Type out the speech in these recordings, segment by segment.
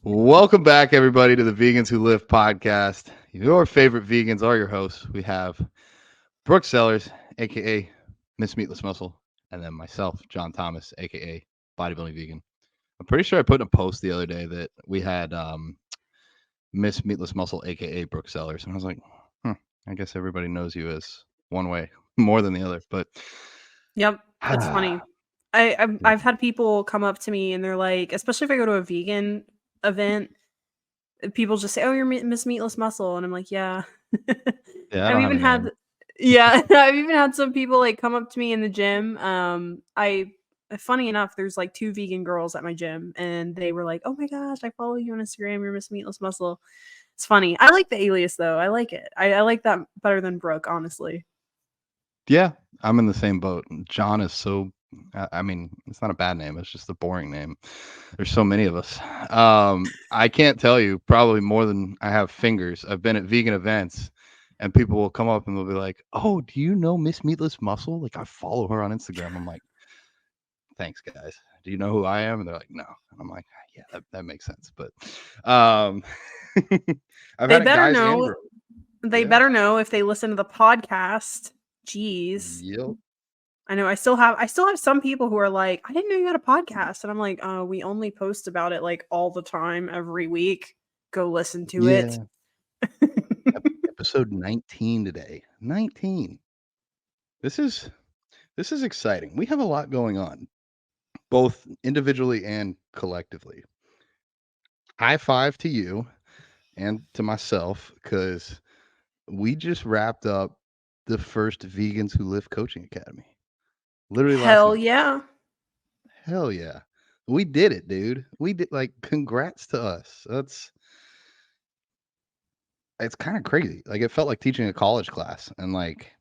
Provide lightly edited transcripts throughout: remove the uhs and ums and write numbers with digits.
Welcome back, everybody, to the Vegans Who Live podcast. Your favorite vegans are your hosts. We have Brooke Sellers, aka Miss Meatless Muscle, and then myself, John Thomas, aka Bodybuilding Vegan. I'm pretty sure I put in a post the other day that we had Miss Meatless Muscle, aka Brooke Sellers, and I was like, I guess everybody knows you as one way more than the other. But Yep, it's funny. I've had people come up to me and they're like, especially if I go to a vegan event, people just say, "Oh, you're Miss Meatless Muscle," and I'm like, "Yeah." yeah, I I've don't have a even name. had, yeah, I've even had some people like come up to me in the gym. Funny enough, there's like 2 vegan girls at my gym, and they were like, "Oh my gosh, I follow you on Instagram. You're Miss Meatless Muscle." It's funny. I like the alias though. I like it. I like that better than Brooke, honestly. Yeah, I'm in the same boat. John is so, I mean, it's not a bad name. It's just a boring name. There's so many of us. I can't tell you probably more than I have fingers. I've been at vegan events and people will come up and they'll be like, "Oh, do you know Miss Meatless Muscle? Like I follow her on Instagram." I'm like, "Thanks guys. Do you know who I am?" And they're like, "No." And I'm like, "Yeah, that makes sense." But um I've They had it better guys and know. girls. They Yeah. better know if they listen to the podcast. Jeez. Yep. I know I still have some people who are like, "I didn't know you had a podcast." And I'm like, we only post about it like all the time every week. Go listen to it." Yeah. Episode 19 today. 19. This is exciting. We have a lot going on, both individually and collectively. High five to you and to myself because we just wrapped up the first Vegans Who Live Coaching Academy. Literally last Hell night. yeah. Hell yeah. We did it, dude. We did, like, congrats to us. It's kind of crazy. Like it felt like teaching a college class and like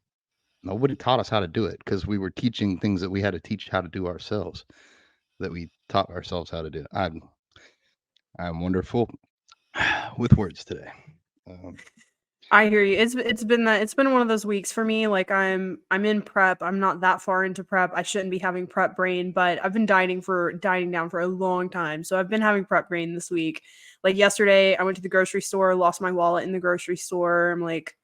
nobody taught us how to do it because we were teaching things that we had to teach how to do ourselves, that we taught ourselves how to do. I'm wonderful with words today. Um, I hear you. It's been one of those weeks for me. Like I'm in prep. I'm not that far into prep. I shouldn't be having prep brain, but I've been dieting down for a long time. So I've been having prep brain this week. Like yesterday, I went to the grocery store, lost my wallet in the grocery store. I'm like,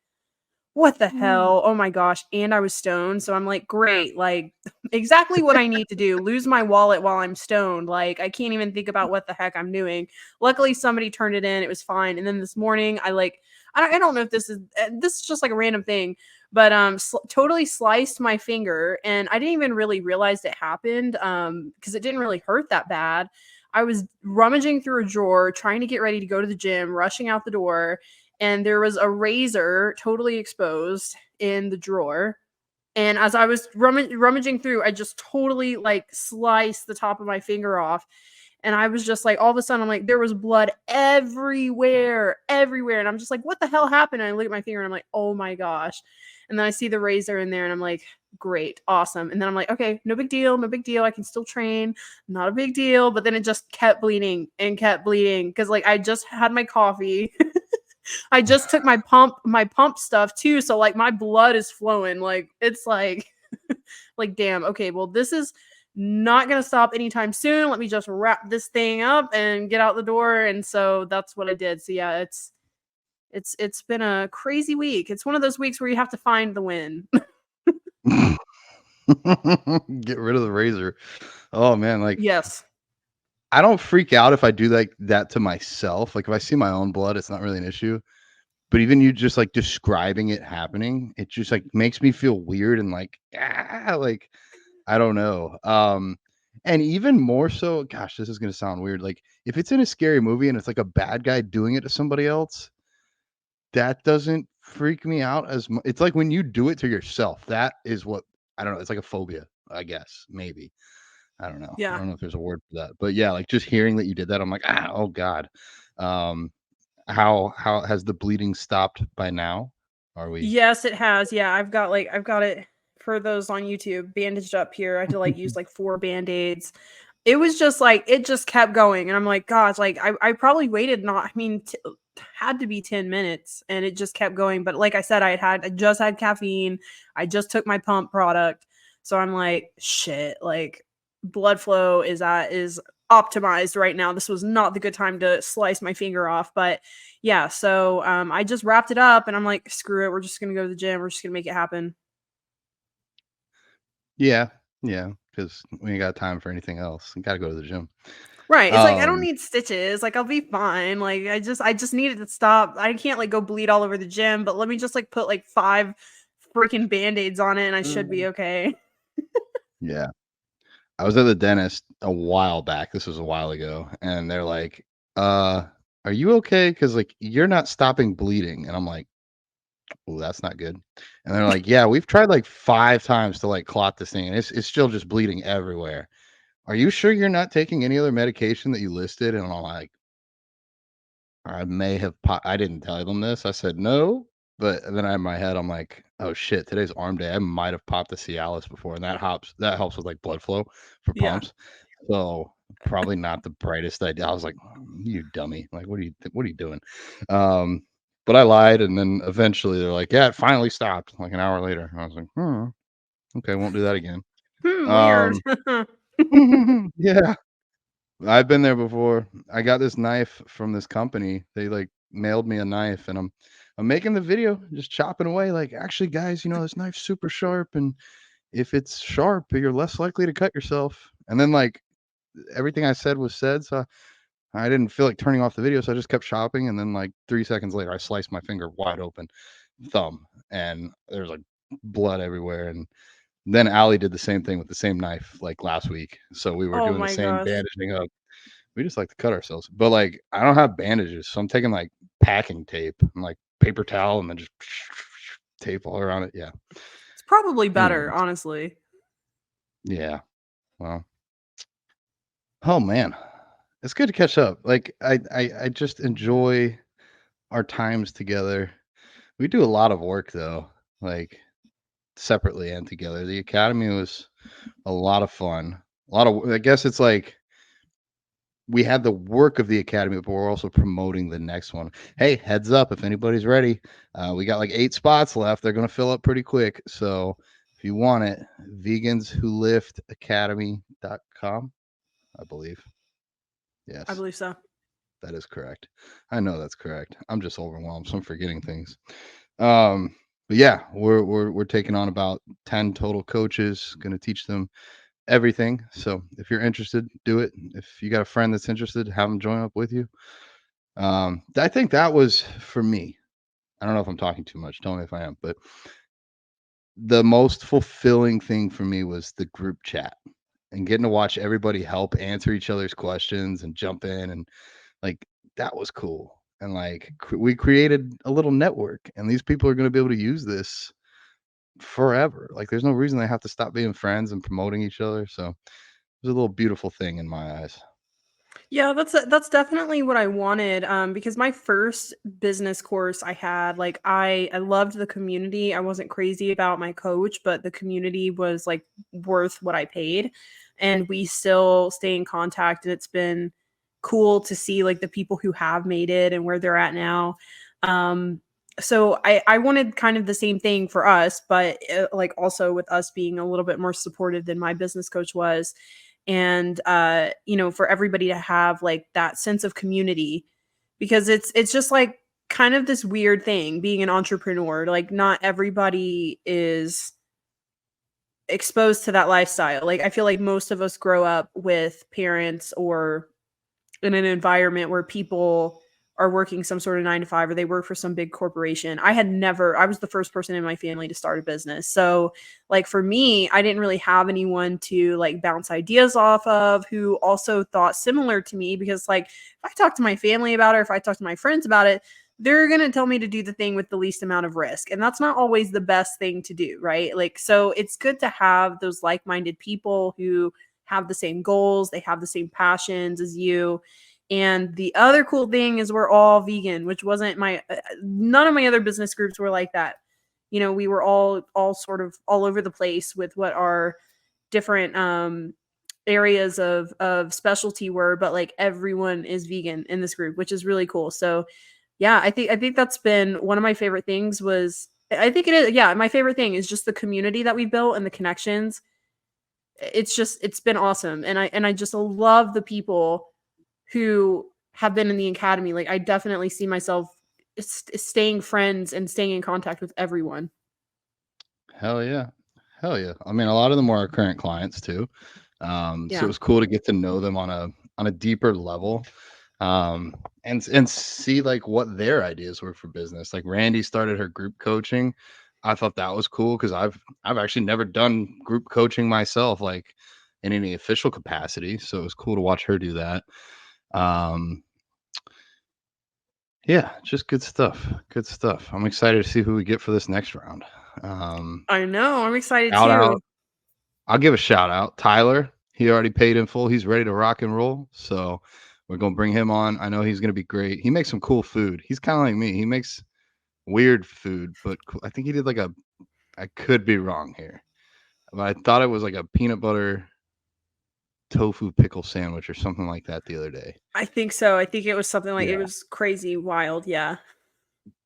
what the hell? Oh my gosh. And I was stoned. So I'm like, great. Like, exactly what I need to do. Lose my wallet while I'm stoned. Like, I can't even think about what the heck I'm doing. Luckily, somebody turned it in. It was fine. And then this morning, I don't know if this is just like a random thing, but totally sliced my finger. And I didn't even really realize it happened because it didn't really hurt that bad. I was rummaging through a drawer, trying to get ready to go to the gym, rushing out the door, and there was a razor totally exposed in the drawer. And as I was rummaging through, I just totally like sliced the top of my finger off. And I was just like, all of a sudden, I'm like, there was blood everywhere, everywhere. And I'm just like, what the hell happened? And I look at my finger and I'm like, oh my gosh. And then I see the razor in there and I'm like, great, awesome. And then I'm like, okay, no big deal, no big deal. I can still train, not a big deal. But then it just kept bleeding and kept bleeding because like I just had my coffee. I just took my pump stuff too, so like my blood is flowing. Like it's like like damn, okay, well this is not going to stop anytime soon. Let me just wrap this thing up and get out the door. And so that's what I did. So yeah, it's been a crazy week. It's one of those weeks where you have to find the win. get rid of the razor. Oh man, like Yes. I don't freak out if I do like that to myself. Like if I see my own blood, it's not really an issue. But even you just like describing it happening, it just like makes me feel weird and like I don't know. And even more so, gosh, this is gonna sound weird. Like if it's in a scary movie and it's like a bad guy doing it to somebody else, that doesn't freak me out as much. It's like when you do it to yourself. That is what I don't know. It's like a phobia, I guess, maybe. I don't know. I Yeah. don't know if there's a word for that, but yeah, like just hearing that you did that, I'm like, oh god. Um, how has the bleeding stopped by now? Are we? Yes, it has. Yeah, I've got it for those on YouTube bandaged up here. I had to like use like 4 band-aids. It was just like it just kept going and I'm like, gosh, like I probably waited not I mean had to be 10 minutes and it just kept going. But like I said, I just had caffeine. I just took my pump product. So I'm like, shit, like blood flow is optimized right now. This was not the good time to slice my finger off, but yeah, so I just wrapped it up and I'm like, screw it, we're just gonna go to the gym, we're just gonna make it happen. Yeah, yeah, because we ain't got time for anything else. You gotta go to the gym. Right. It's like I don't Um, need stitches. Like I'll be fine. Like I just needed to stop. I can't like go bleed all over the gym, but let me just like put like 5 freaking band-aids on it and I should be okay. yeah. I was at the dentist a while back. This was a while ago, and they're like, "Uh, are you okay? Because like you're not stopping bleeding." And I'm like, "Oh, that's not good." And they're like, "Yeah, we've tried like 5 times to like clot this thing, and it's still just bleeding everywhere. Are you sure you're not taking any other medication that you listed?" And I'm like, I may have I didn't tell them this. I said no, but then in my head, I'm like, oh shit, today's arm day. I might have popped the Cialis before, and that helps with like blood flow for Yeah. pumps. So probably not the brightest idea. I was like, you dummy. Like, what are you doing? Um, but I lied, and then eventually they're like, yeah, it finally stopped, like an hour later. I was like, okay, won't do that again. Weird. Um, yeah. I've been there before. I got this knife from this company. They like mailed me a knife and I'm making the video, just chopping away like, actually guys, this knife's super sharp and if it's sharp, you're less likely to cut yourself. And then like everything I said was said, so I didn't feel like turning off the video, so I just kept chopping and then like 3 seconds later I sliced my finger wide open, thumb, and there's like blood everywhere. And then Allie did the same thing with the same knife like last week. So we were Oh doing the my same gosh. bandaging up. We just like to cut ourselves. But, like, I don't have bandages, so I'm taking, like, packing tape and, like, paper towel and then just tape all around it. Yeah. It's probably better, Anyways. honestly. Yeah. Well. Oh, man. It's good to catch up. Like, I just enjoy our times together. We do a lot of work, though, like, separately and together. The academy was a lot of fun. A lot of I guess it's like we had the work of the academy, but we're also promoting the next one. Hey, heads up if anybody's ready. We got like 8 spots left. They're going to fill up pretty quick. So if you want it, veganswholiftacademy.com, I believe. I Yes, believe so. that is correct. I know that's correct. I'm just overwhelmed, so I'm forgetting things. But yeah, we're taking on about 10 total coaches, going to teach them everything. So if you're interested, do it. If you got a friend that's interested, have them join up with you. I think that was for me. I don't know if I'm talking too much. Tell me if I am, but the most fulfilling thing for me was the group chat and getting to watch everybody help answer each other's questions and jump in and like that was cool. And like we created a little network and these people are going to be able to use this forever. Like there's no reason they have to stop being friends and promoting each other. So it was a little beautiful thing in my eyes. Yeah, that's definitely what I wanted, because my first business course I had, like, I loved the community. I wasn't crazy about my coach, but the community was, like, worth what I paid, and we still stay in contact, and it's been cool to see, like, the people who have made it and where they're at now. Um, so I wanted kind of the same thing for us, but, like, also with us being a little bit more supportive than my business coach was, and for everybody to have like that sense of community, because it's just like kind of this weird thing being an entrepreneur. Like not everybody is exposed to that lifestyle. Like I feel like most of us grow up with parents or in an environment where people are working some sort of 9 to 5 or they work for some big corporation. I was the first person in my family to start a business. So, like for me, I didn't really have anyone to like bounce ideas off of who also thought similar to me, because like if I talk to my family about it, or if I talk to my friends about it, they're going to tell me to do the thing with the least amount of risk. And that's not always the best thing to do, right? Like so it's good to have those like-minded people who have the same goals, they have the same passions as you. And the other cool thing is we're all vegan, which wasn't my none of my other business groups were like that. We were all sort of all over the place with what our different areas of specialty were, but like everyone is vegan in this group, which is really cool. So yeah, I think that's been one of my favorite things. Was I think it is, yeah, my favorite thing is just the community that we built and the connections. it's been awesome. And I just love the people who have been in the academy. Like I definitely see myself staying friends and staying in contact with everyone. Hell yeah. Hell yeah. I mean, a lot of them were our current clients too. So it Yeah. was cool to get to know them on a deeper level. And see like what their ideas were for business. Like Randy started her group coaching. I thought that was cool because I've actually never done group coaching myself, like in any official capacity. So it was cool to watch her do that. Um, yeah, just good stuff. Good stuff. I'm excited to see who we get for this next round. Um, I know. I'm excited Shout too. out. I'll give a shout out. Tyler, he already paid in full. He's ready to rock and roll. So we're gonna bring him on. I know he's gonna be great. He makes some cool food. He's kind of like me. He makes weird food, but I think he did like a. I could be wrong here, but I thought it was like a peanut butter tofu pickle sandwich or something like that the other day. I think so. I think it was something like it Yeah. was crazy wild. Yeah.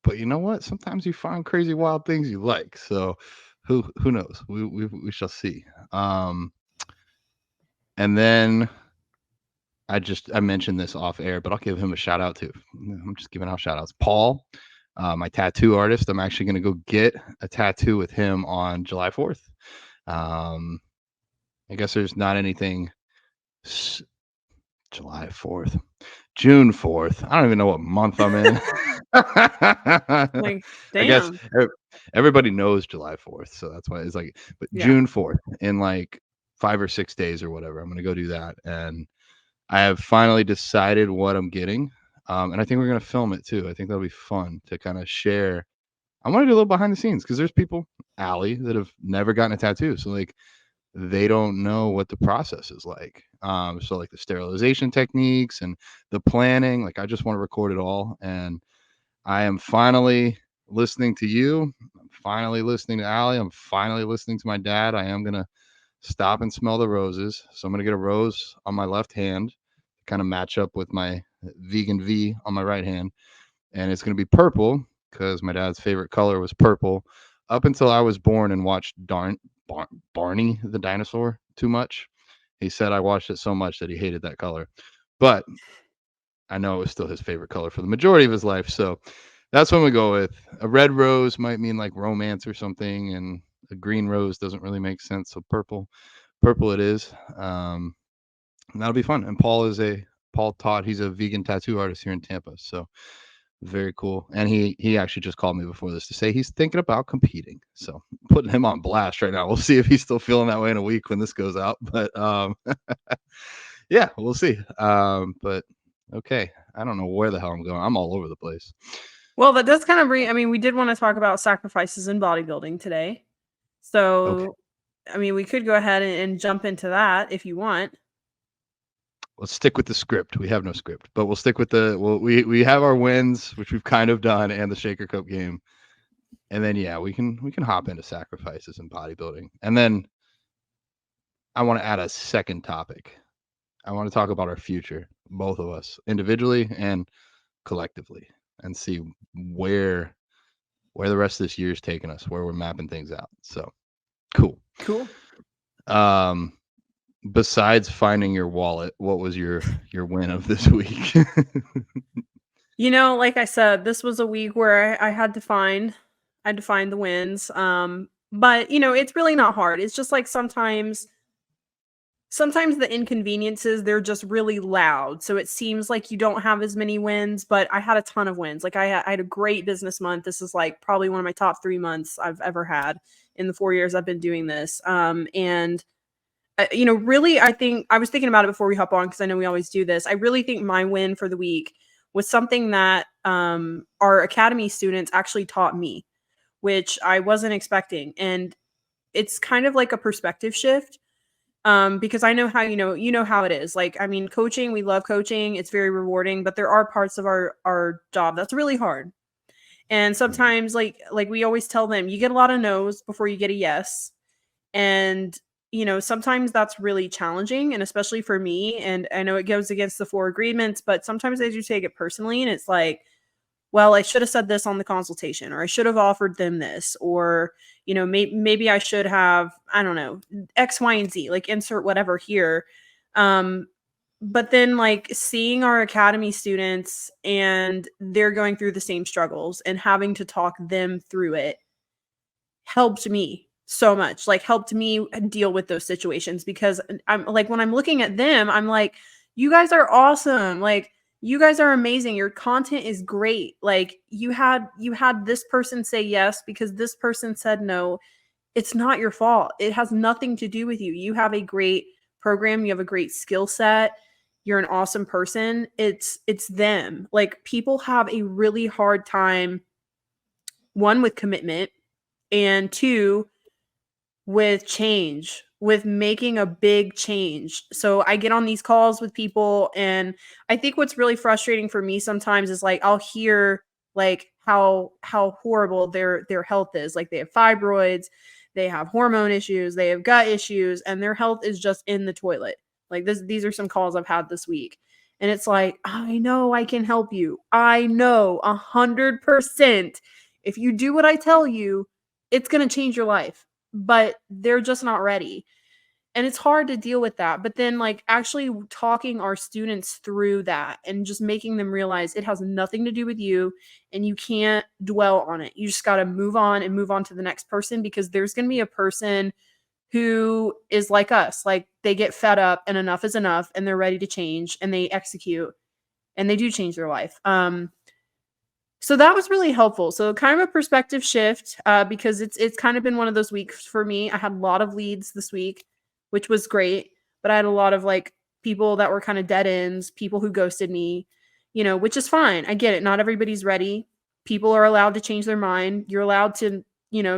But you know what? Sometimes you find crazy wild things you like. So who knows? We shall see. And then I mentioned this off air, but I'll give him a shout out too. I'm just giving out shout outs. Paul, my tattoo artist. I'm actually going to go get a tattoo with him on July 4th. I guess there's not anything. July 4th, June 4th. I don't even know what month I'm in. Like, I guess damn. everybody knows July 4th. So that's why it's like, but Yeah. June 4th in like 5 or 6 days or whatever, I'm going to go do that. And I have finally decided what I'm getting. And I think we're going to film it too. I think that'll be fun to kind of share. I want to do a little behind the scenes because there's people, Allie, that have never gotten a tattoo. So like they don't know what the process is like. So like the sterilization techniques and the planning, like I just want to record it all. And I am finally listening to you. I'm finally listening to Allie. I'm finally listening to my dad. I am going to stop and smell the roses. So I'm going to get a rose on my left hand, kind of match up with my vegan V on my right hand. And it's going to be purple because my dad's favorite color was purple up until I was born and watched Barney the dinosaur too much. He said I watched it so much that he hated that color. But I know it was still his favorite color for the majority of his life. So that's when we go with. A red rose might mean like romance or something, and a green rose doesn't really make sense. So purple it is. And that'll be fun. And Paul Todd, he's a vegan tattoo artist here in Tampa. So very cool. And he actually just called me before this to say he's thinking about competing. So putting him on blast right now. We'll see if he's still feeling that way in a week when this goes out. But yeah, we'll see. But okay. I don't know where the hell I'm going. I'm all over the place. Well, that does kind of bring. I mean, we did want to talk about sacrifices in bodybuilding today. Okay. So, I mean, we could go ahead and jump into that if you want. Let's stick with the script. We have no script, but we'll stick with we have our wins, which we've kind of done, and the Shaker Cup game. And then yeah, we can hop into sacrifices in bodybuilding. And then I want to add a second topic. I want to talk about our future, both of us, individually and collectively, and see where the rest of this year is taking us, where we're mapping things out. So cool. Cool. Besides finding your wallet, what was your win of this week? You know, like I said, this was a week where I had to find the wins. But you know, it's really not hard. It's just like sometimes the inconveniences, they're just really loud. So it seems like you don't have as many wins, but I had a ton of wins. Like I had a great business month. This is like probably one of my top 3 months I've ever had in the 4 years I've been doing this. And you know, really, I think I was thinking about it before we hop on because I know we always do this. I really think my win for the week was something that our academy students actually taught me, which I wasn't expecting. And it's kind of like a perspective shift because I know how you know how it is. Like, I mean, coaching, we love coaching. It's very rewarding, but there are parts of our job that's really hard. And sometimes like we always tell them, you get a lot of no's before you get a yes. And you know, sometimes that's really challenging, and especially for me. And I know it goes against the 4 agreements, but sometimes I do take it personally, and it's like, well, I should have said this on the consultation, or I should have offered them this, or, maybe I should have, I don't know, X, Y, and Z, like insert whatever here. Um, but then like seeing our academy students and they're going through the same struggles and having to talk them through it helped me so much, like helped me deal with those situations, because I'm like, when I'm looking at them, I'm like, you guys are awesome. Like, you guys are amazing. Your content is great. Like, you had this person say yes because this person said no. It's not your fault. It has nothing to do with you. You have a great program, you have a great skill set. You're an awesome person. It's them. Like, people have a really hard time, one, with commitment, and two, with change, with making a big change. So I get on these calls with people, and I think what's really frustrating for me sometimes is like I'll hear like how horrible their health is. Like, they have fibroids, they have hormone issues, they have gut issues, and their health is just in the toilet. Like, these are some calls I've had this week. And it's like, I know I can help you. I know 100%. If you do what I tell you, it's going to change your life, but they're just not ready. And it's hard to deal with that. But then, like, actually talking our students through that and just making them realize it has nothing to do with you and you can't dwell on it. You just got to move on and move on to the next person, because there's going to be a person who is like us. Like, they get fed up and enough is enough and they're ready to change and they execute and they do change their life. So that was really helpful. So kind of a perspective shift, because it's kind of been one of those weeks for me. I had a lot of leads this week, which was great, but I had a lot of like people that were kind of dead ends, people who ghosted me, which is fine. I get it. Not everybody's ready. People are allowed to change their mind. You're allowed to,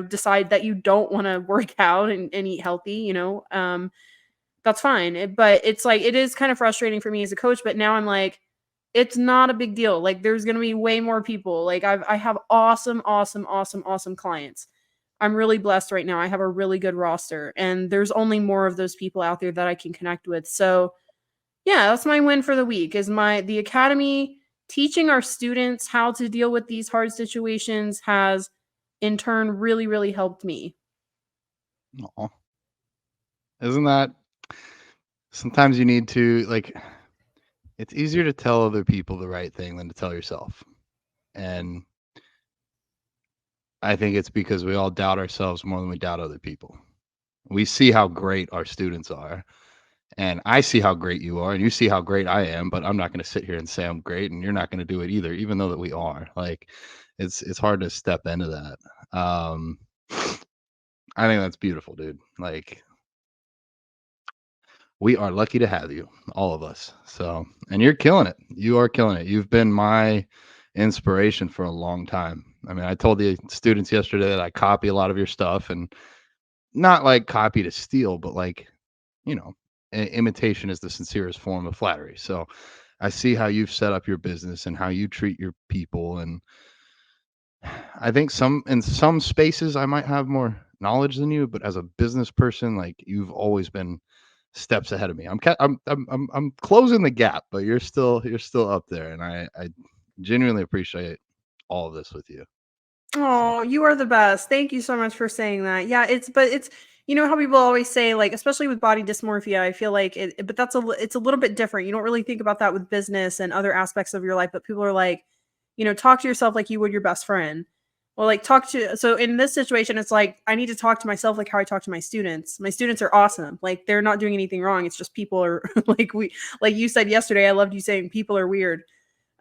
decide that you don't want to work out and eat healthy. That's fine. But it's like, it is kind of frustrating for me as a coach. But now I'm like, it's not a big deal. Like, there's going to be way more people. Like, I have awesome, awesome, awesome, awesome clients. I'm really blessed right now. I have a really good roster, and there's only more of those people out there that I can connect with. So yeah, that's my win for the week, is the academy teaching our students how to deal with these hard situations has in turn really, really helped me. Aw. Isn't that sometimes you need to like it's easier to tell other people the right thing than to tell yourself. And I think it's because we all doubt ourselves more than we doubt other people. We see how great our students are, and I see how great you are, and you see how great I am, but I'm not going to sit here and say I'm great, and you're not going to do it either, even though that we are. Like, it's hard to step into that. I think that's beautiful, dude. Like, we are lucky to have you, all of us. So, and you're killing it. You are killing it. You've been my inspiration for a long time. I mean, I told the students yesterday that I copy a lot of your stuff, and not like copy to steal, but like, you know, imitation is the sincerest form of flattery. So I see how you've set up your business and how you treat your people. And I think in some spaces I might have more knowledge than you, but as a business person, like, you've always been steps ahead of me. I'm closing the gap, but you're still up there, and I genuinely appreciate all of this with you. So, Oh, you are the best. Thank you so much for saying that. Yeah, it's how people always say, like, especially with body dysmorphia, I feel like but it's a little bit different. You don't really think about that with business and other aspects of your life, but people are like, talk to yourself like you would your best friend. Well, like, so in this situation, it's like I need to talk to myself like how I talk to my students. My students are awesome. Like, they're not doing anything wrong. It's just people are like you said yesterday, I loved you saying people are weird.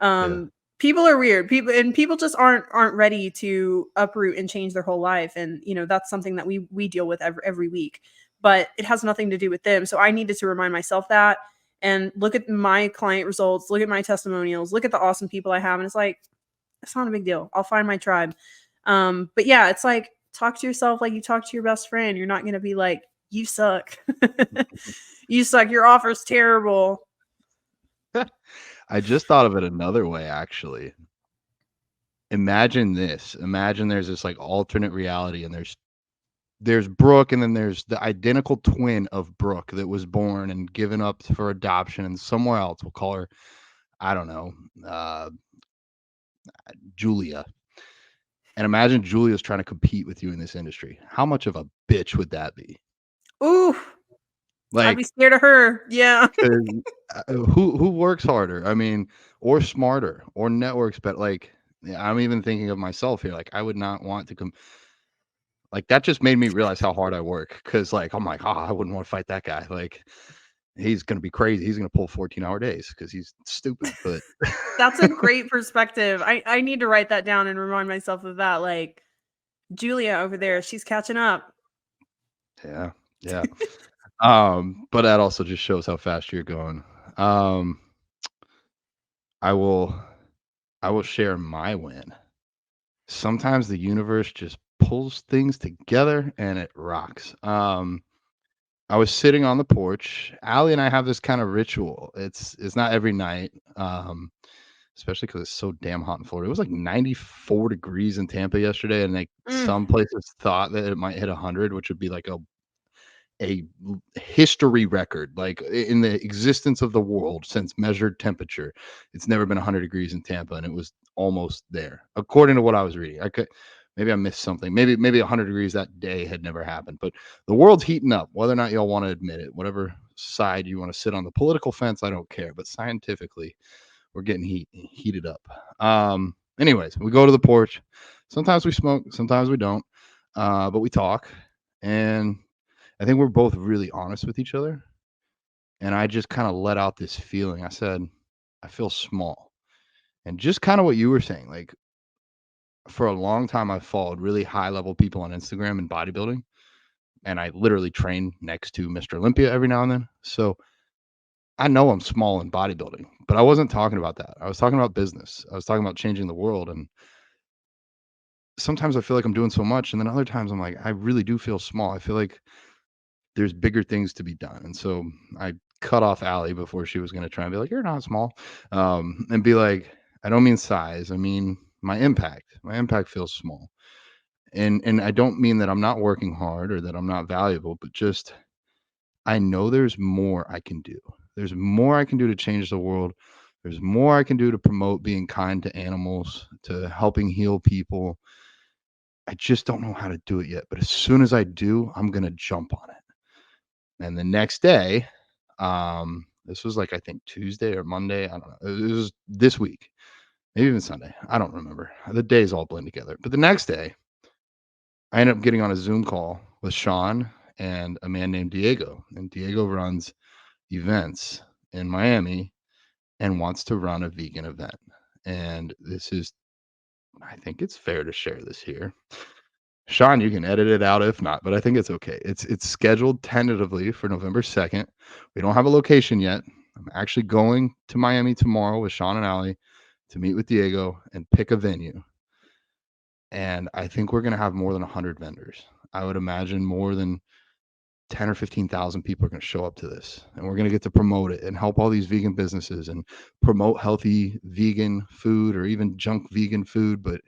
yeah. People are weird. People just aren't ready to uproot and change their whole life. And that's something that we deal with every week. But it has nothing to do with them. So I needed to remind myself that, and look at my client results, look at my testimonials, look at the awesome people I have. And it's like, it's not a big deal. I'll find my tribe. But yeah, it's like, talk to yourself like you talk to your best friend. You're not gonna be like, you suck. You suck. Your offer's terrible. I just thought of it another way, actually. Imagine this. Imagine there's this like alternate reality, and there's Brooke, and then there's the identical twin of Brooke that was born and given up for adoption, and somewhere else, we'll call her, I don't know, Julia. And imagine Julia's trying to compete with you in this industry. How much of a bitch would that be? Ooh, I'd be Like, scared of her. Yeah. 'cause, who works harder? I mean, or smarter, or networks, but like, yeah, I'm even thinking of myself here. Like, I would not want to come. Like, that just made me realize how hard I work. Cause like, I'm like, oh, I wouldn't want to fight that guy. Like, he's gonna be crazy. He's gonna pull 14-hour days because he's stupid. But That's a great perspective. I need to write that down and remind myself of that. Like, Julia over there, she's catching up. yeah, yeah. But that also just shows how fast you're going. Um, I will, I will share my win. Sometimes the universe just pulls things together and it rocks. I was sitting on the porch. Allie and I have this kind of ritual. It's not every night, especially because it's so damn hot in Florida. It was like 94 degrees in Tampa yesterday, and like Mm, some places thought that it might hit 100, which would be like a history record, like in the existence of the world since measured temperature. It's never been 100 degrees in Tampa, and it was almost there, according to what I was reading. I could maybe I missed something. Maybe 100 degrees that day had never happened, but the world's heating up. Whether or not y'all want to admit it, whatever side you want to sit on the political fence, I don't care. But scientifically, we're getting heated up. Anyways, we go to the porch. Sometimes we smoke, sometimes we don't, but we talk, and I think we're both really honest with each other. And I just kind of let out this feeling. I said, I feel small. And just kind of what you were saying, like for a long time, I've followed really high level people on Instagram and bodybuilding. And I literally train next to Mr. Olympia every now and then. So I know I'm small in bodybuilding, but I wasn't talking about that. I was talking about business. I was talking about changing the world. And sometimes I feel like I'm doing so much. And then other times I'm like, I really do feel small. I feel like there's bigger things to be done. And so I cut off Allie before she was going to try and be like, you're not small. And be like, I don't mean size. I mean, my impact. My impact feels small. And I don't mean that I'm not working hard or that I'm not valuable, but just I know there's more I can do. There's more I can do to change the world. There's more I can do to promote being kind to animals, to helping heal people. I just don't know how to do it yet. But as soon as I do, I'm going to jump on it. And the next day, this was like I think Tuesday or Monday. I don't know. It was this week, maybe even Sunday. I don't remember. The days all blend together. But the next day, I ended up getting on a Zoom call with Sean and a man named Diego. And Diego runs events in Miami and wants to run a vegan event. And this is, I think it's fair to share this here. Sean, you can edit it out if not, but I think it's okay. It's scheduled tentatively for November 2nd. We don't have a location yet. I'm actually going to Miami tomorrow with Sean and Allie to meet with Diego and pick a venue. And I think we're going to have more than 100 vendors. I would imagine more than 10 or 15,000 people are going to show up to this. And we're going to get to promote it and help all these vegan businesses and promote healthy vegan food or even junk vegan food. But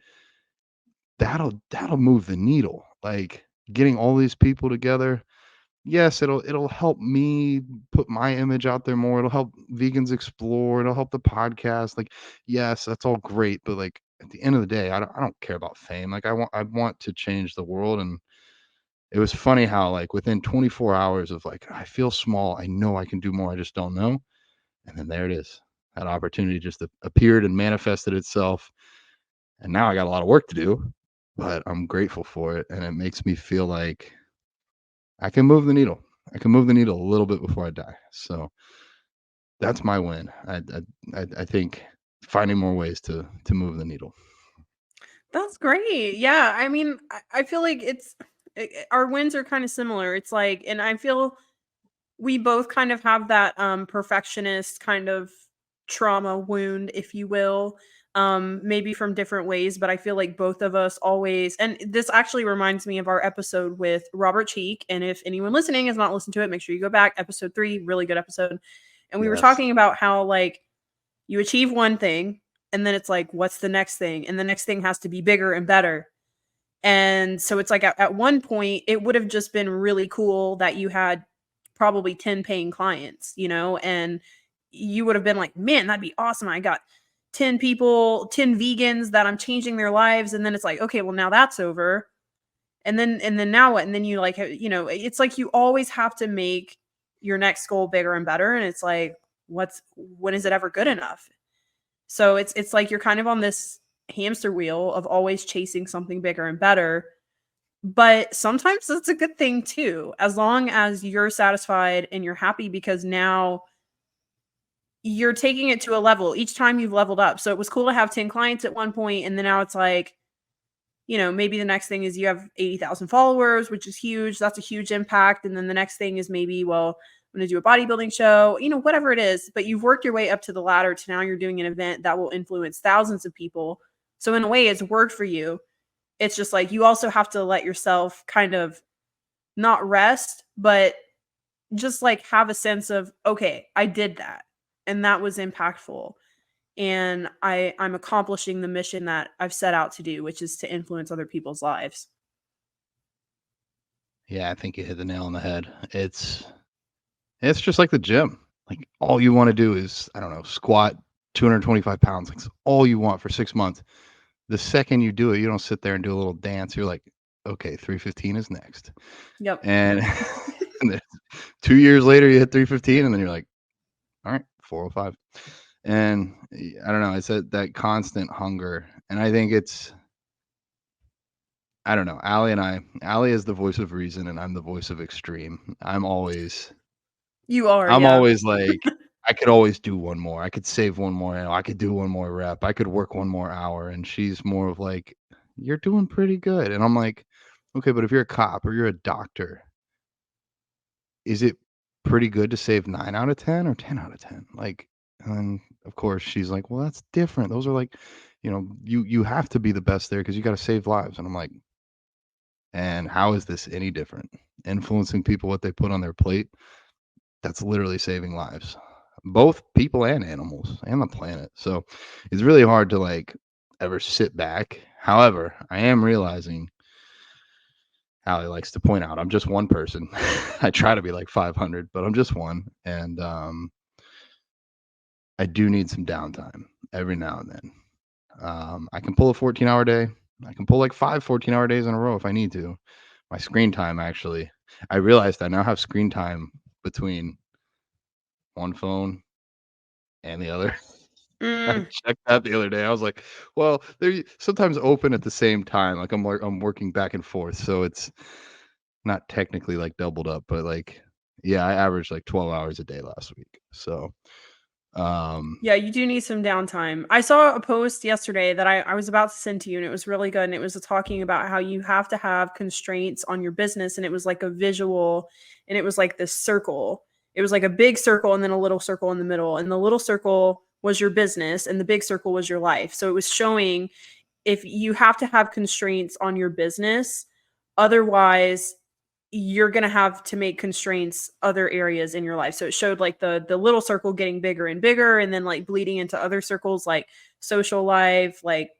that'll move the needle. Like getting all these people together. Yes, it'll help me put my image out there more. It'll help vegans explore. It'll help the podcast. Like, yes, that's all great, but like at the end of the day, I don't care about fame. Like I want to change the world. And it was funny how like within 24 hours of like I feel small, I know I can do more. I just don't know. And then there it is. That opportunity just appeared and manifested itself. And now I got a lot of work to do, but I'm grateful for it. And it makes me feel like I can move the needle. I can move the needle a little bit before I die. So that's my win. I think finding more ways to move the needle. That's great. Yeah, I mean, I feel like our wins are kind of similar. It's like, and I feel we both kind of have that perfectionist kind of trauma wound, if you will, maybe from different ways, but I feel like both of us always, and this actually reminds me of our episode with Robert Cheek. And if anyone listening has not listened to it, make sure you go back. Episode 3, really good episode. And we were Yes. talking about how like you achieve one thing and then it's like, what's the next thing? And the next thing has to be bigger and better. And so it's like at one point, it would have just been really cool that you had probably 10 paying clients, and you would have been like, man, that'd be awesome. I got 10 people, 10 vegans that I'm changing their lives. And then it's like, okay, well, now that's over. And then now what? And then you like, it's like you always have to make your next goal bigger and better. And it's like, when is it ever good enough? So it's like you're kind of on this hamster wheel of always chasing something bigger and better. But sometimes it's a good thing too, as long as you're satisfied and you're happy, because now you're taking it to a level each time you've leveled up. So it was cool to have 10 clients at one point, and then now it's like, maybe the next thing is you have 80,000 followers, which is huge. That's a huge impact. And then the next thing is maybe, well, I'm going to do a bodybuilding show, whatever it is. But you've worked your way up to the ladder to now you're doing an event that will influence thousands of people. So in a way, it's worked for you. It's just like you also have to let yourself kind of not rest, but just like have a sense of, okay, I did that and that was impactful. And I'm accomplishing the mission that I've set out to do, which is to influence other people's lives. Yeah, I think you hit the nail on the head. It's just like the gym. Like all you want to do is, I don't know, squat 225 pounds. Like it's all you want for 6 months. The second you do it, you don't sit there and do a little dance. You're like, okay, 315 is next. Yep. And, and then 2 years later, you hit 315, and then you're like, all right, 405. And I don't know. It's that constant hunger. And I think I don't know. Allie is the voice of reason, and I'm the voice of extreme. I'm always like, I could always do one more. I could save one more. I could do one more rep. I could work one more hour. And she's more of like, you're doing pretty good. And I'm like, okay, but if you're a cop or you're a doctor, is it pretty good to save 9 out of 10 or 10 out of 10? Like, and then of course she's like, well, that's different. Those are like, you have to be the best there because you got to save lives. And I'm like, and how is this any different? Influencing people what they put on their plate, that's literally saving lives, both people and animals and the planet. So it's really hard to like ever sit back. However, I am realizing, Allie likes to point out, I'm just one person. I try to be like 500, but I'm just one. And I do need some downtime every now and then. I can pull a 14-hour day. I can pull like 5 14-hour days in a row if I need to. My screen time, actually, I realized I now have screen time between one phone and the other. I checked that the other day. I was like, well, they're sometimes open at the same time. Like I'm working back and forth, so it's not technically like doubled up, but like, yeah, I averaged like 12 hours a day last week. So, Yeah, you do need some downtime. I saw a post yesterday that I was about to send to you, and it was really good. And it was talking about how you have to have constraints on your business. And it was like a visual, and it was like this circle. It was like a big circle and then a little circle in the middle. And the little circle was your business, and the big circle was your life. So it was showing if you have to have constraints on your business, otherwise you're going to have to make constraints other areas in your life. So it showed like the little circle getting bigger and bigger, and then like bleeding into other circles like social life, like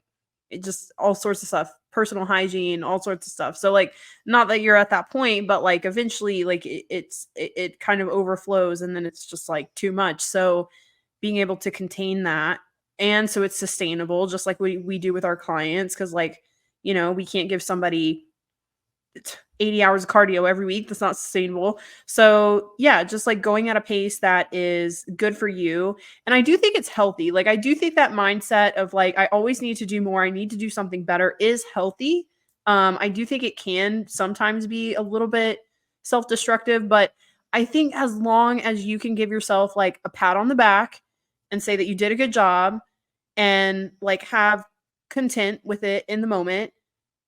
it just all sorts of stuff, personal hygiene, all sorts of stuff. So like, not that you're at that point, but like eventually like it kind of overflows, and then it's just like too much. So being able to contain that, and so it's sustainable, just like we do with our clients, because like, we can't give somebody 80 hours of cardio every week. That's not sustainable. So yeah, just like going at a pace that is good for you. And I do think it's healthy. Like I do think that mindset of like, I always need to do more, I need to do something better is healthy. I do think it can sometimes be a little bit self-destructive, but I think as long as you can give yourself like a pat on the back and say that you did a good job, and like have content with it in the moment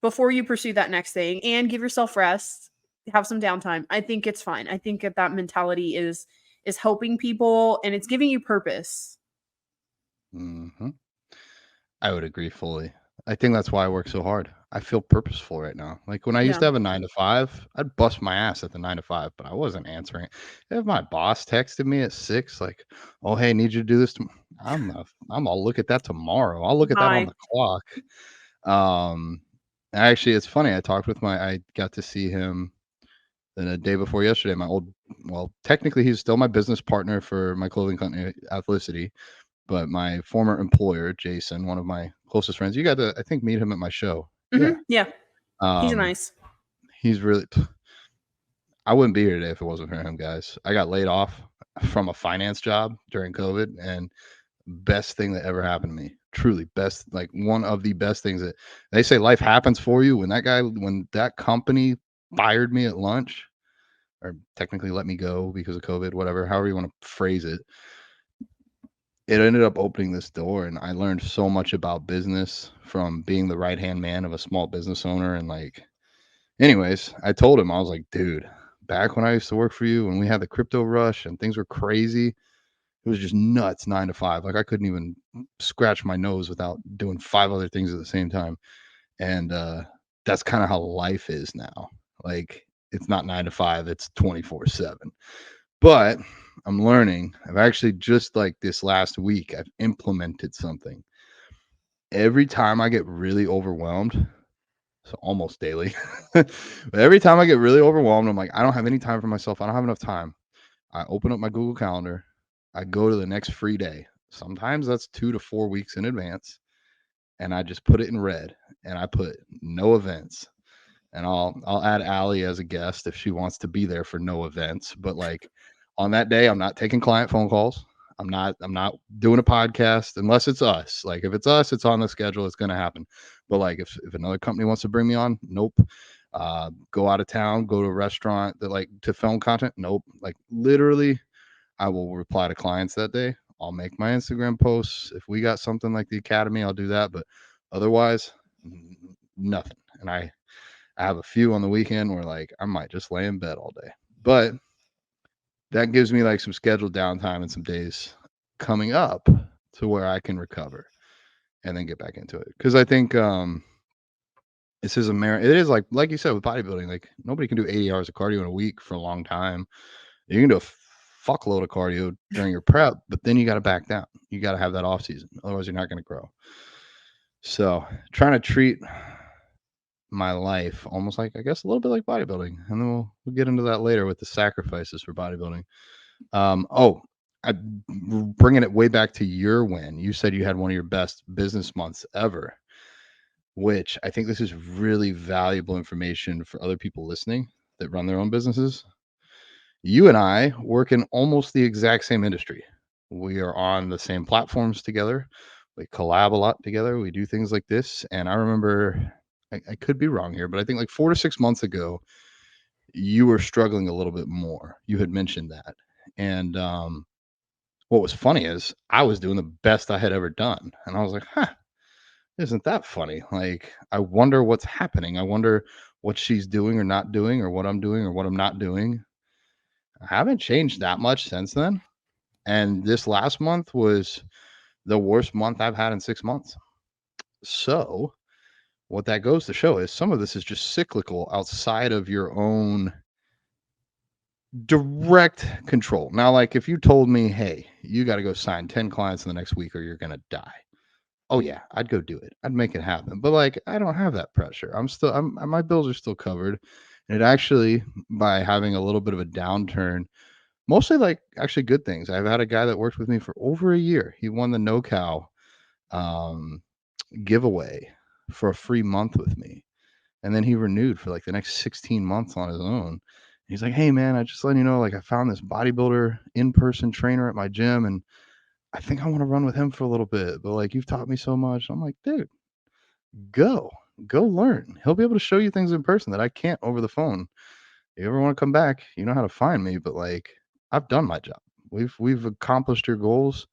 before you pursue that next thing, and give yourself rest, have some downtime, I think it's fine. I think that mentality is helping people, and it's giving you purpose. mm-hmm. I would agree fully. I think that's why I work so hard. I feel purposeful right now. Like when I used Yeah. to have a 9 to 5, I'd bust my ass at the 9 to 5, but I wasn't answering. If my boss texted me at 6, like, "Oh, hey, need you to do this," I'll look at that tomorrow. I'll look at that on Bye. the clock. Um, Actually, it's funny. I got to see him the day before yesterday. Well, technically, he's still my business partner for my clothing company, Athlicity, but my former employer, Jason, one of my closest friends, you got to, I think, meet him at my show. Yeah. Yeah. He's Um, nice. he's really, I wouldn't be here today if it wasn't for him, guys. I got laid off from a finance job during COVID, and best thing that ever happened to me. Truly best, like one of the best things that they say life happens for you. When that company fired me at lunch, or technically let me go because of COVID, whatever, however you want to phrase it, it ended up opening this door, and I learned so much about business from being the right hand man of a small business owner. And like, anyways, I told him, I was like, dude, back when I used to work for you, when we had the crypto rush and things were crazy, it was just nuts 9 to 5. Like I couldn't even scratch my nose without doing 5 other things at the same time. And that's kind of how life is now. Like it's not 9 to 5, it's 24/7. But I'm learning. I've actually just like this last week, I've implemented something. Every time I get really overwhelmed, so almost daily, but every time I get really overwhelmed, I'm like, I don't have any time for myself. I don't have enough time. I open up my Google Calendar. I go to the next free day. Sometimes that's 2 to 4 weeks in advance. And I just put it in red and I put no events. And I'll add Allie as a guest if she wants to be there for no events. But like on that day, I'm not taking client phone calls. I'm not doing a podcast unless it's us. Like if it's us, it's on the schedule, it's gonna happen. But like if another company wants to bring me on, nope. Go out of town, go to a restaurant that like to film content, nope. Like literally I will reply to clients that day. I'll make my Instagram posts. If we got something like the academy, I'll do that. But otherwise, nothing. And I have a few on the weekend where like I might just lay in bed all day. But that gives me like some scheduled downtime and some days coming up to where I can recover and then get back into it. Because I think this is it is like you said with bodybuilding, like nobody can do 80 hours of cardio in a week for a long time. You can do a fuckload of cardio during your prep, but then you got to back down. You got to have that off season. Otherwise, you're not going to grow. So, trying to treat my life almost like, I guess, a little bit like bodybuilding. And then we'll get into that later with the sacrifices for bodybuilding. I'm bringing it way back to your win. You said you had one of your best business months ever, which I think this is really valuable information for other people listening that run their own businesses. You and I work in almost the exact same industry. We are on the same platforms together. We collab a lot together. We do things like this. And I remember, I could be wrong here, but I think like 4 to 6 months ago, you were struggling a little bit more. You had mentioned that. And what was funny is I was doing the best I had ever done. And I was like, huh, isn't that funny? Like, I wonder what's happening. I wonder what she's doing or not doing, or what I'm doing or what I'm not doing. I haven't changed that much since then. And this last month was the worst month I've had in 6 months. So, what that goes to show is some of this is just cyclical outside of your own direct control. Now, like if you told me, hey, you got to go sign 10 clients in the next week or you're going to die. Oh, yeah, I'd go do it. I'd make it happen. But like, I don't have that pressure. My bills are still covered. And it actually, by having a little bit of a downturn, mostly like actually good things. I've had a guy that worked with me for over a year. He won the No Cow um, giveaway for a free month with me. And then he renewed for like the next 16 months on his own. He's like, hey, man, I just letting you know, like, I found this bodybuilder in person trainer at my gym. And I think I want to run with him for a little bit. But like, you've taught me so much. I'm like, dude, go, go learn. He'll be able to show you things in person that I can't over the phone. If you ever want to come back, you know how to find me. But like, I've done my job. We've accomplished your goals.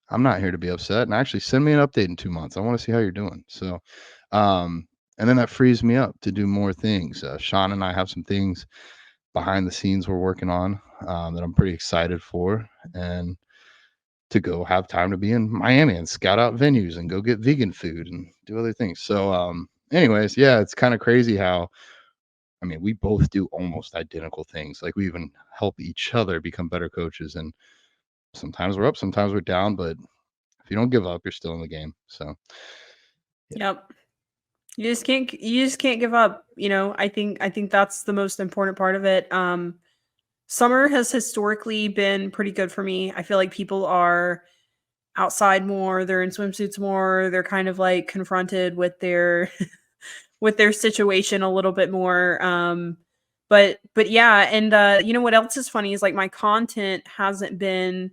I'm not here to be upset. And actually send me an update in 2 months. I want to see how you're doing. So, and then that frees me up to do more things. Sean and I have some things behind the scenes we're working on that I'm pretty excited for, and to go have time to be in Miami and scout out venues and go get vegan food and do other things. So, anyways, yeah, it's kind of crazy how, I mean, we both do almost identical things. Like we even help each other become better coaches. And sometimes we're up, sometimes we're down, but if you don't give up, you're still in the game. So, yeah. Yep. You just can't give up. I think that's the most important part of it. Summer has historically been pretty good for me. I feel like people are outside more, they're in swimsuits more, they're kind of like confronted with their with their situation a little bit more. But yeah, and you know what else is funny is like my content hasn't been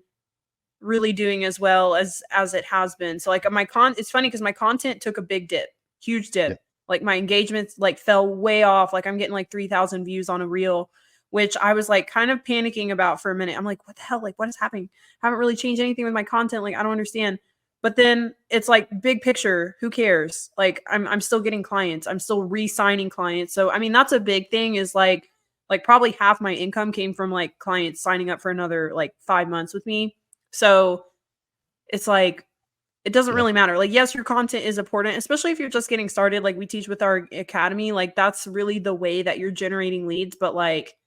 really doing as well as it has been. So like it's funny because my content took a big dip, huge Yeah. dip. Like my engagements like fell way off. Like I'm getting like 3,000 views on a reel, which I was like kind of panicking about for a minute. I'm like, what the hell? Like, what is happening? I haven't really changed anything with my content. Like, I don't understand. But then it's like big picture, who cares? Like I'm still getting clients. I'm still re-signing clients. So I mean, that's a big thing is like probably half my income came from like clients signing up for another like 5 months with me. So it's like it doesn't Yeah. really matter. Like, yes, your content is important, especially if you're just getting started. Like we teach with our academy, like that's really the way that you're generating leads. But like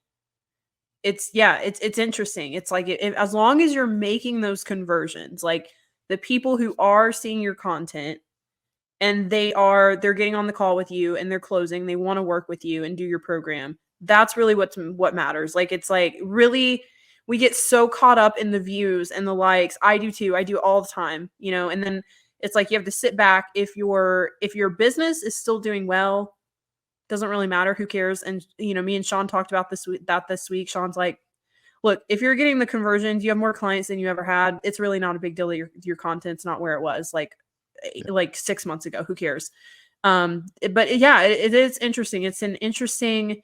it's interesting. It's like as long as you're making those conversions, like the people who are seeing your content and they're getting on the call with you and they're closing, they want to work with you and do your program. That's really what matters. Like it's like really we get so caught up in the views and the likes. I do too. I do all the time, you know, and then it's like you have to sit back if your business is still doing well, doesn't really matter, who cares? And you know, me and Sean talked about this week. Sean's like, look, if you're getting the conversions, you have more clients than you ever had. It's really not a big deal that your content's not where it was Yeah. like 6 months ago. Who cares? But yeah, it is interesting. It's an interesting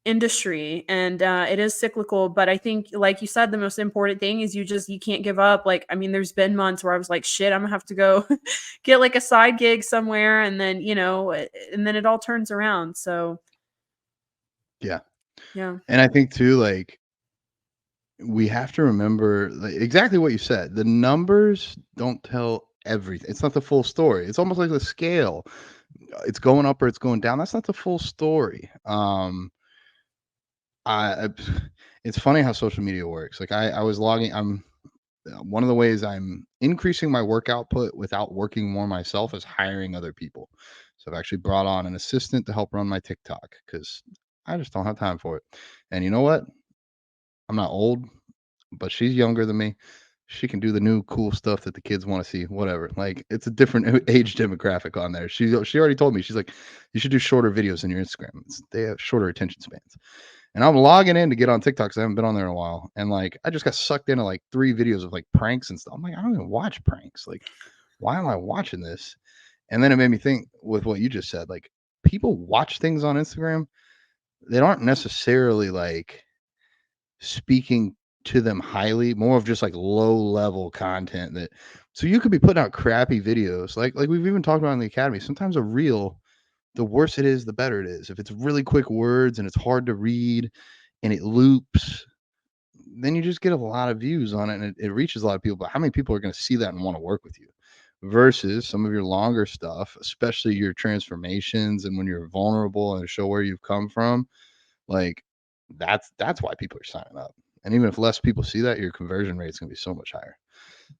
industry and it is cyclical. But I think, like you said, the most important thing is you can't give up. Like, I mean, there's been months where I was like, shit, I'm gonna have to go get like a side gig somewhere, and then and then it all turns around. So Yeah. yeah, And I think too, like we have to remember like, exactly what you said. The numbers don't tell everything. It's not the full story. It's almost like the scale. It's going up or it's going down. That's not the full story. I it's funny how social media works. Like I was logging. I'm one of the ways I'm increasing my work output without working more myself is hiring other people. So I've actually brought on an assistant to help run my TikTok because I just don't have time for it. And you know what? I'm not old, but she's younger than me. She can do the new cool stuff that the kids want to see, whatever. Like it's a different age demographic on there. She already told me, she's like, you should do shorter videos in your Instagram. They have shorter attention spans. And I'm logging in to get on TikTok because I haven't been on there in a while. And like I just got sucked into like 3 videos of like pranks and stuff. I'm like, I don't even watch pranks. Like, why am I watching this? And then it made me think with what you just said, like people watch things on Instagram that aren't necessarily like speaking to them highly, more of just like low level content that so you could be putting out crappy videos like we've even talked about in the academy. Sometimes a reel, the worse it is, the better it is. If it's really quick words and it's hard to read and it loops, then you just get a lot of views on it and it reaches a lot of people. But how many people are going to see that and want to work with you? Versus some of your longer stuff, especially your transformations and when you're vulnerable and show where you've come from, like that's why people are signing up. And even if less people see that, your conversion rate is going to be so much higher.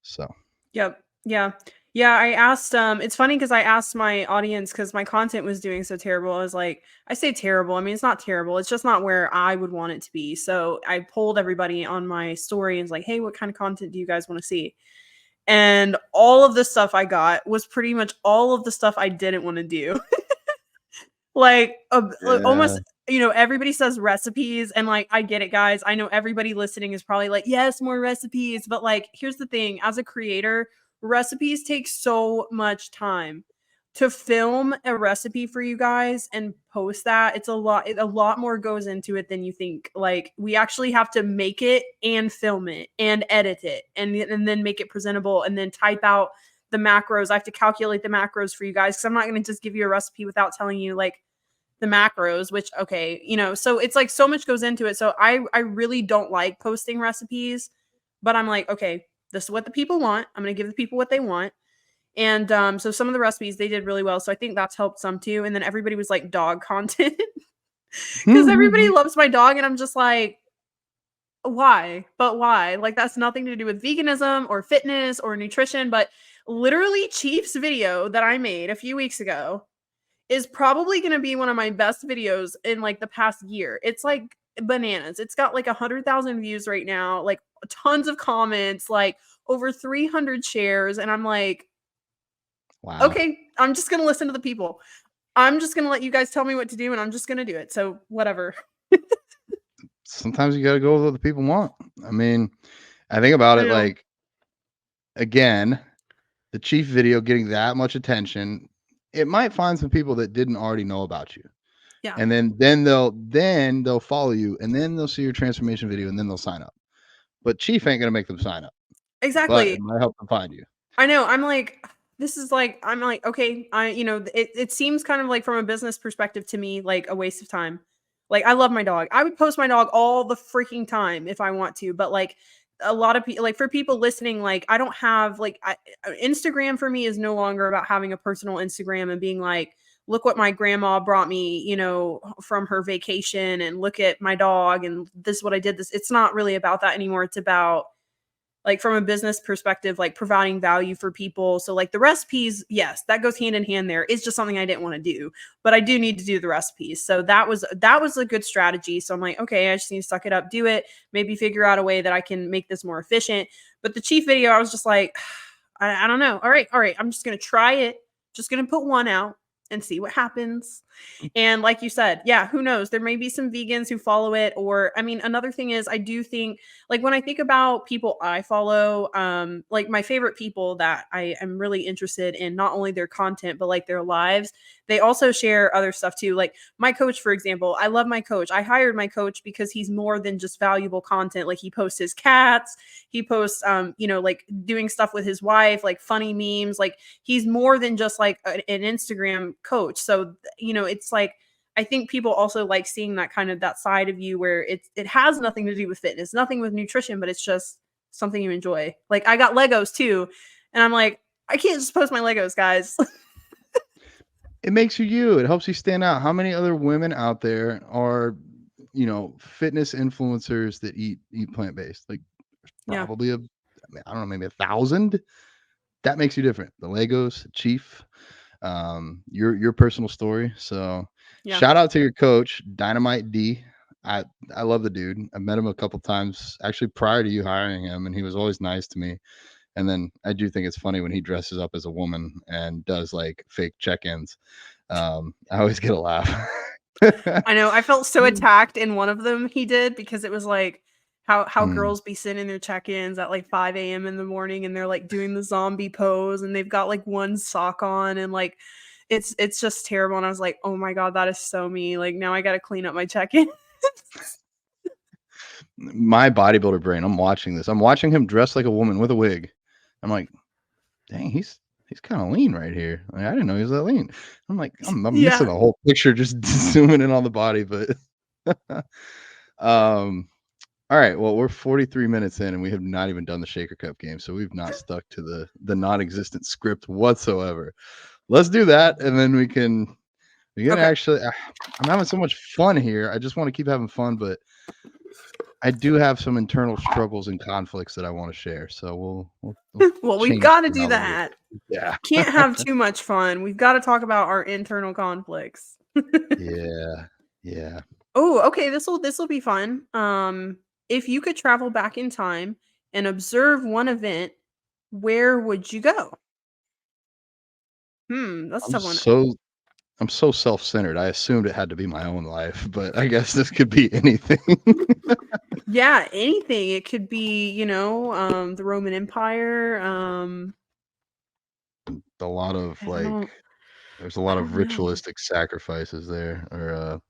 So yep, yeah. Yeah, I asked it's funny because I asked my audience because my content was doing so terrible. I was like, I say terrible. I mean, it's not terrible. It's just not where I would want it to be. So I polled everybody on my story and was like, hey, what kind of content do you guys want to see? And all of the stuff I got was pretty much all of the stuff I didn't want to do. Like, yeah, almost, everybody says recipes, and, like, I get it, guys. I know everybody listening is probably like, "Yes, more recipes," but, like, here's the thing, as a creator, recipes take so much time. To film a recipe for you guys and post that, it's a lot more goes into it than you think. Like, we actually have to make it and film it and edit it and then make it presentable and then type out the macros. I have to calculate the macros for you guys because I'm not gonna just give you a recipe without telling you, like, the macros, which okay, so it's like so much goes into it. So I really don't like posting recipes, but I'm like, okay, this is what the people want. I'm gonna give the people what they want. And so some of the recipes they did really well. So I think that's helped some too. And then everybody was like dog content because everybody loves my dog, and I'm just like, why? But why? Like that's nothing to do with veganism or fitness or nutrition, but literally Chief's video that I made a few weeks ago is probably going to be one of my best videos in like the past year. It's like bananas. It's got like 100,000 views right now. Like tons of comments, like over 300 shares, and I'm like, Wow. okay, I'm just gonna listen to the people. I'm just gonna let you guys tell me what to do, and I'm just gonna do it. So whatever. Sometimes you got to go with what the people want. I mean, I think about I it know. like, again, the Chief video getting that much attention, it might find some people that didn't already know about you. Yeah, And then they'll follow you, and then they'll see your transformation video, and then they'll sign up. But Chief ain't gonna make them sign up, but it exactly. might help them find you. I know. I'm like, this is like, I'm like, okay, it seems kind of like from a business perspective to me, like a waste of time. Like, I love my dog. I would post my dog all the freaking time if I want to, but like a lot of people, like for people listening, like I don't have Instagram for me is no longer about having a personal Instagram and being like, look what my grandma brought me, from her vacation, and look at my dog, and this is what I did. This, it's not really about that anymore. It's about, like, from a business perspective, like providing value for people. So like the recipes, yes, that goes hand in hand there. It's just something I didn't want to do, but I do need to do the recipes. So that was a good strategy. So I'm like, okay, I just need to suck it up, do it, maybe figure out a way that I can make this more efficient. But the Chief video, I was just like, I don't know. All right. I'm just gonna try it. Just gonna put one out and see what happens. And like you said, yeah, who knows? There may be some vegans who follow it. Or, I mean, another thing is, I do think, like, when I think about people I follow, like my favorite people that I am really interested in, not only their content, but like their lives, they also share other stuff too. Like my coach, for example, I love my coach. I hired my coach because he's more than just valuable content. Like he posts his cats, he posts, like doing stuff with his wife, like funny memes. Like he's more than just like an Instagram coach. So, it's like, I think people also like seeing that kind of that side of you where it has nothing to do with fitness, nothing with nutrition, but it's just something you enjoy. Like I got Legos too, and I'm like, I can't just post my Legos, guys. It makes you you. It helps you stand out. How many other women out there are, fitness influencers that eat plant-based? Like, there's Yeah, probably I don't know, maybe 1,000? That makes you different. The Legos, Chief, your personal story. So, yeah. shout out to your coach, Dynamite D. I I love the dude. I met him a couple times actually prior to you hiring him, and he was always nice to me. And then I do think it's funny when he dresses up as a woman and does like fake check-ins. I always get a laugh. I know. I felt so attacked in one of them he did, because it was like how Mm. girls be sending their check-ins at like 5 a.m. in the morning, and they're like doing the zombie pose, and they've got like one sock on, and like it's just terrible. And I was like, oh my God, that is so me. Like now I gotta clean up my check-in. My bodybuilder brain, I'm watching this. I'm watching him dress like a woman with a wig. I'm like, dang, he's kind of lean right here. Like, I didn't know he was that lean. I'm like, I'm missing Yeah. the whole picture just zooming in on the body, but um all right, well, we're 43 minutes in and we have not even done the Shaker Cup game, so we've not stuck to the non-existent script whatsoever. Let's do that, and then we can Okay. actually. I'm having so much fun here. I just want to keep having fun, but I do have some internal struggles and conflicts that I want to share. So we'll Well, we've change got to the do melody. that. Yeah, Can't have too much fun. We've got to talk about our internal conflicts. yeah, yeah. Oh, okay. This will be fun. If you could travel back in time and observe one event, where would you go? That's a I'm tough one. so I'm so self-centered. I assumed it had to be my own life, but I guess this could be anything. Yeah, anything. It could be, the Roman Empire. A lot of I don't there's a I lot of don't know. ritualistic sacrifices there, or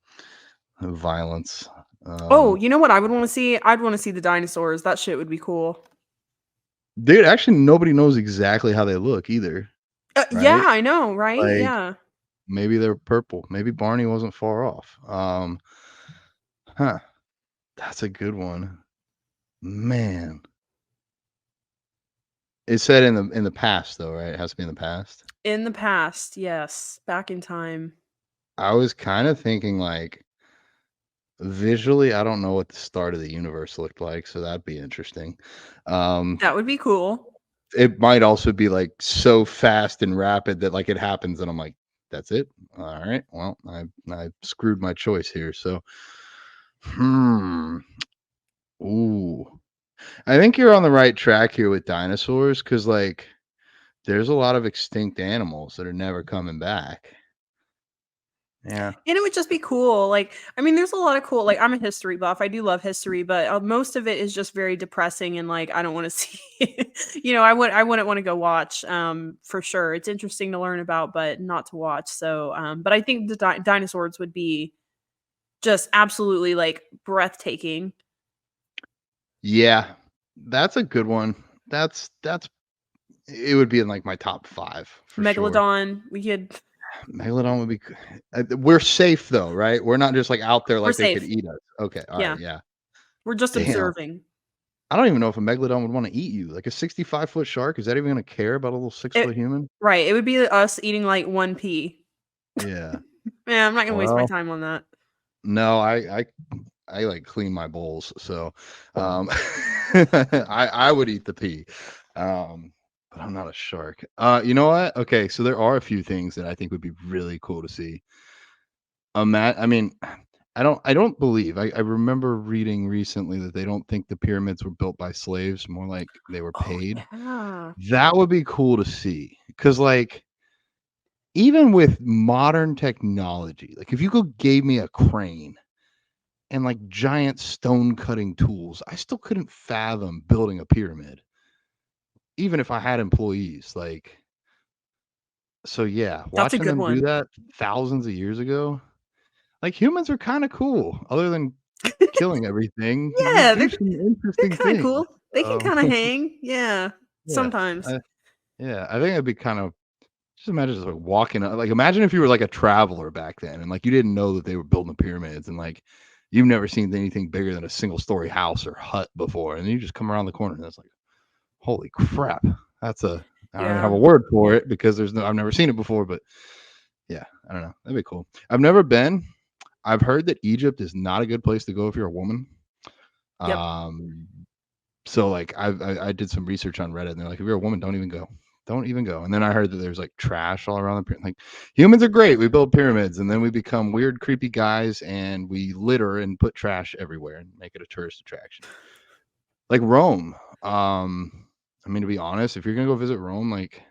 violence. Oh, Um, you know what I would want to see? I'd want to see the dinosaurs. That shit would be cool. Dude, actually, nobody knows exactly how they look either, Yeah, right? I know, right? Like, Yeah. maybe they're purple. Maybe Barney wasn't far off. Huh? That's a good one, man. It's said in the past, though, right? It has to be in the past. In the past, yes. Back in time. I was kind of thinking like visually. I don't know what the start of the universe looked like, so that'd be interesting. Um, That would be cool. it might also be like so fast and rapid that like it happens, and I'm like, that's it. All right. Well, I screwed my choice here. So, hmm. Ooh. I think you're on the right track here with dinosaurs because, like, there's a lot of extinct animals that are never coming back. Yeah. And it would just be cool. Like, I mean, there's a lot of cool. Like, I'm a history buff. I do love history, but most of it is just very depressing and like I don't want to see. I wouldn't want to go watch. For sure, it's interesting to learn about, but not to watch. So, but I think the dinosaurs would be just absolutely like breathtaking. Yeah. That's a good one. That's it would be in like my top 5 for sure. Megalodon, we could. Megalodon would be we're safe though, right? We're not just like out there We're like they could safe. eat us. Okay, all right, Yeah, yeah. we're just Damn. observing. I don't even know if a megalodon would wanna eat you. Like a 65-foot shark, is that even gonna care about a little It 6-foot human? right. It would be us eating like one pea. Yeah. Yeah, I'm not gonna waste my Well, time on that. no, I like clean my bowls, so I would eat the pea. But I'm not a shark. You know what? Okay, so there are a few things that I think would be really cool to see. I mean, I don't believe I remember reading recently that they don't think the pyramids were built by slaves, more like they were Oh paid. yeah. That would be cool to see because, like, even with modern technology, like if you go gave me a crane and like giant stone cutting tools, I still couldn't fathom building a pyramid, even if I had employees. Like, so yeah, That's a watching good them do one. that thousands of years ago, like humans are kind of cool, other than killing everything. We Yeah, do some they're interesting kinda things. cool. They can So kinda hang. Yeah, yeah, sometimes. yeah, I think it'd be kind of just imagine just like walking like imagine if you were like a traveler back then and like you didn't know that they were building the pyramids and like you've never seen anything bigger than a single story house or hut before and you just come around the corner and it's like holy crap, that's a I don't even have Yeah. a word for it because I've never seen it before, but yeah, I don't know, that'd be cool. I've never been. I've heard that Egypt is not a good place to go if you're a woman. Yep. um so like I did some research on Reddit and they're like, if you're a woman, don't even go. Don't even go. And then I heard that there's like trash all around the pyramid. Like humans are great. We build pyramids and then we become weird, creepy guys and we litter and put trash everywhere and make it a tourist attraction. Like Rome. I mean, to be honest, if you're gonna go visit Rome, like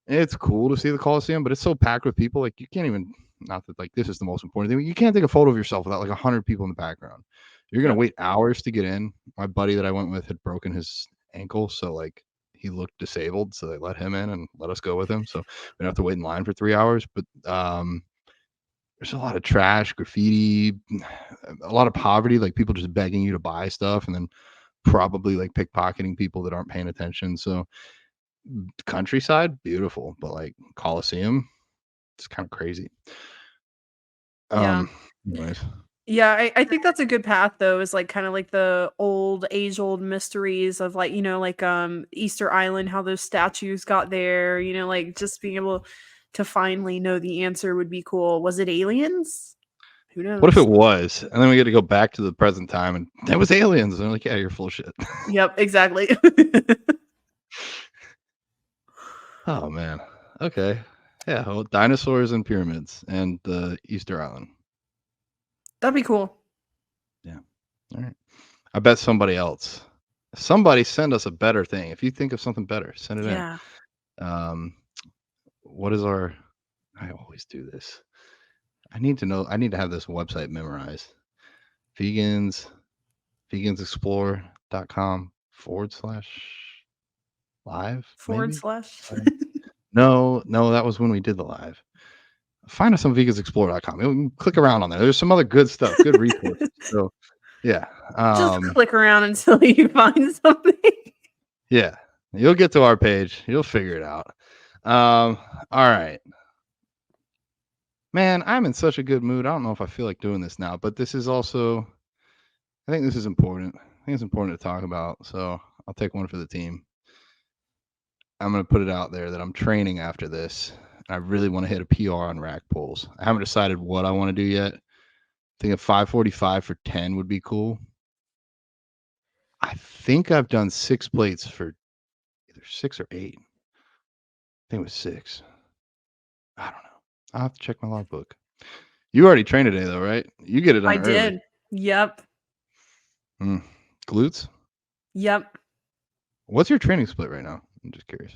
it's cool to see the Colosseum, but it's so packed with people, like you can't even not that like this is the most important thing. You can't take a photo of yourself without like 100 people in the background. You're gonna Yep. wait hours to get in. My buddy that I went with had broken his ankle, so like he looked disabled, so they let him in and let us go with him. So we don't have to wait in line for 3 hours. But there's a lot of trash, graffiti, a lot of poverty, like people just begging you to buy stuff and then probably like pickpocketing people that aren't paying attention. So countryside, beautiful, but like Colosseum, it's kind of crazy. Yeah. Um, anyways, Yeah, I think that's a good path though, is like kinda like the old age-old mysteries of like, like, Easter Island, how those statues got there, like, just being able to finally know the answer would be cool. Was it aliens? Who what if knows? it was? And then we get to go back to the present time and that was aliens. And they're like, yeah, you're full of shit. Yep, exactly. Oh man. Okay. Yeah. Well, dinosaurs and pyramids and Easter Island. That'd be cool. Yeah. All right. I bet somebody send us a better thing. If you think of something better, send it in. Yeah. Um, what is our, I always do this. I need to know, I need to have this website memorized. Vegans, vegansexplore.com/live, Forward maybe? slash. No, no, that was when we did the live. Find us on vegansexplore.com. You can click around on there. There's some other good stuff, good resources. So, yeah. Just click around until you find something. Yeah. You'll get to our page. You'll figure it out. All right. Man, I'm in such a good mood. I don't know if I feel like doing this now, but this is also I think this is important. I think it's important to talk about. So, I'll take one for the team. I'm gonna put it out there that I'm training after this. I really want to hit a PR on rack pulls. I haven't decided what I want to do yet. I think a 545 for 10 would be cool. I think I've done 6 plates for either 6 or 8. I think it was 6. I don't know. I'll have to check my logbook. You already trained today though, right? You get it I done early. did. Yep. Mm. Glutes? Yep. What's your training split right now? I'm just curious.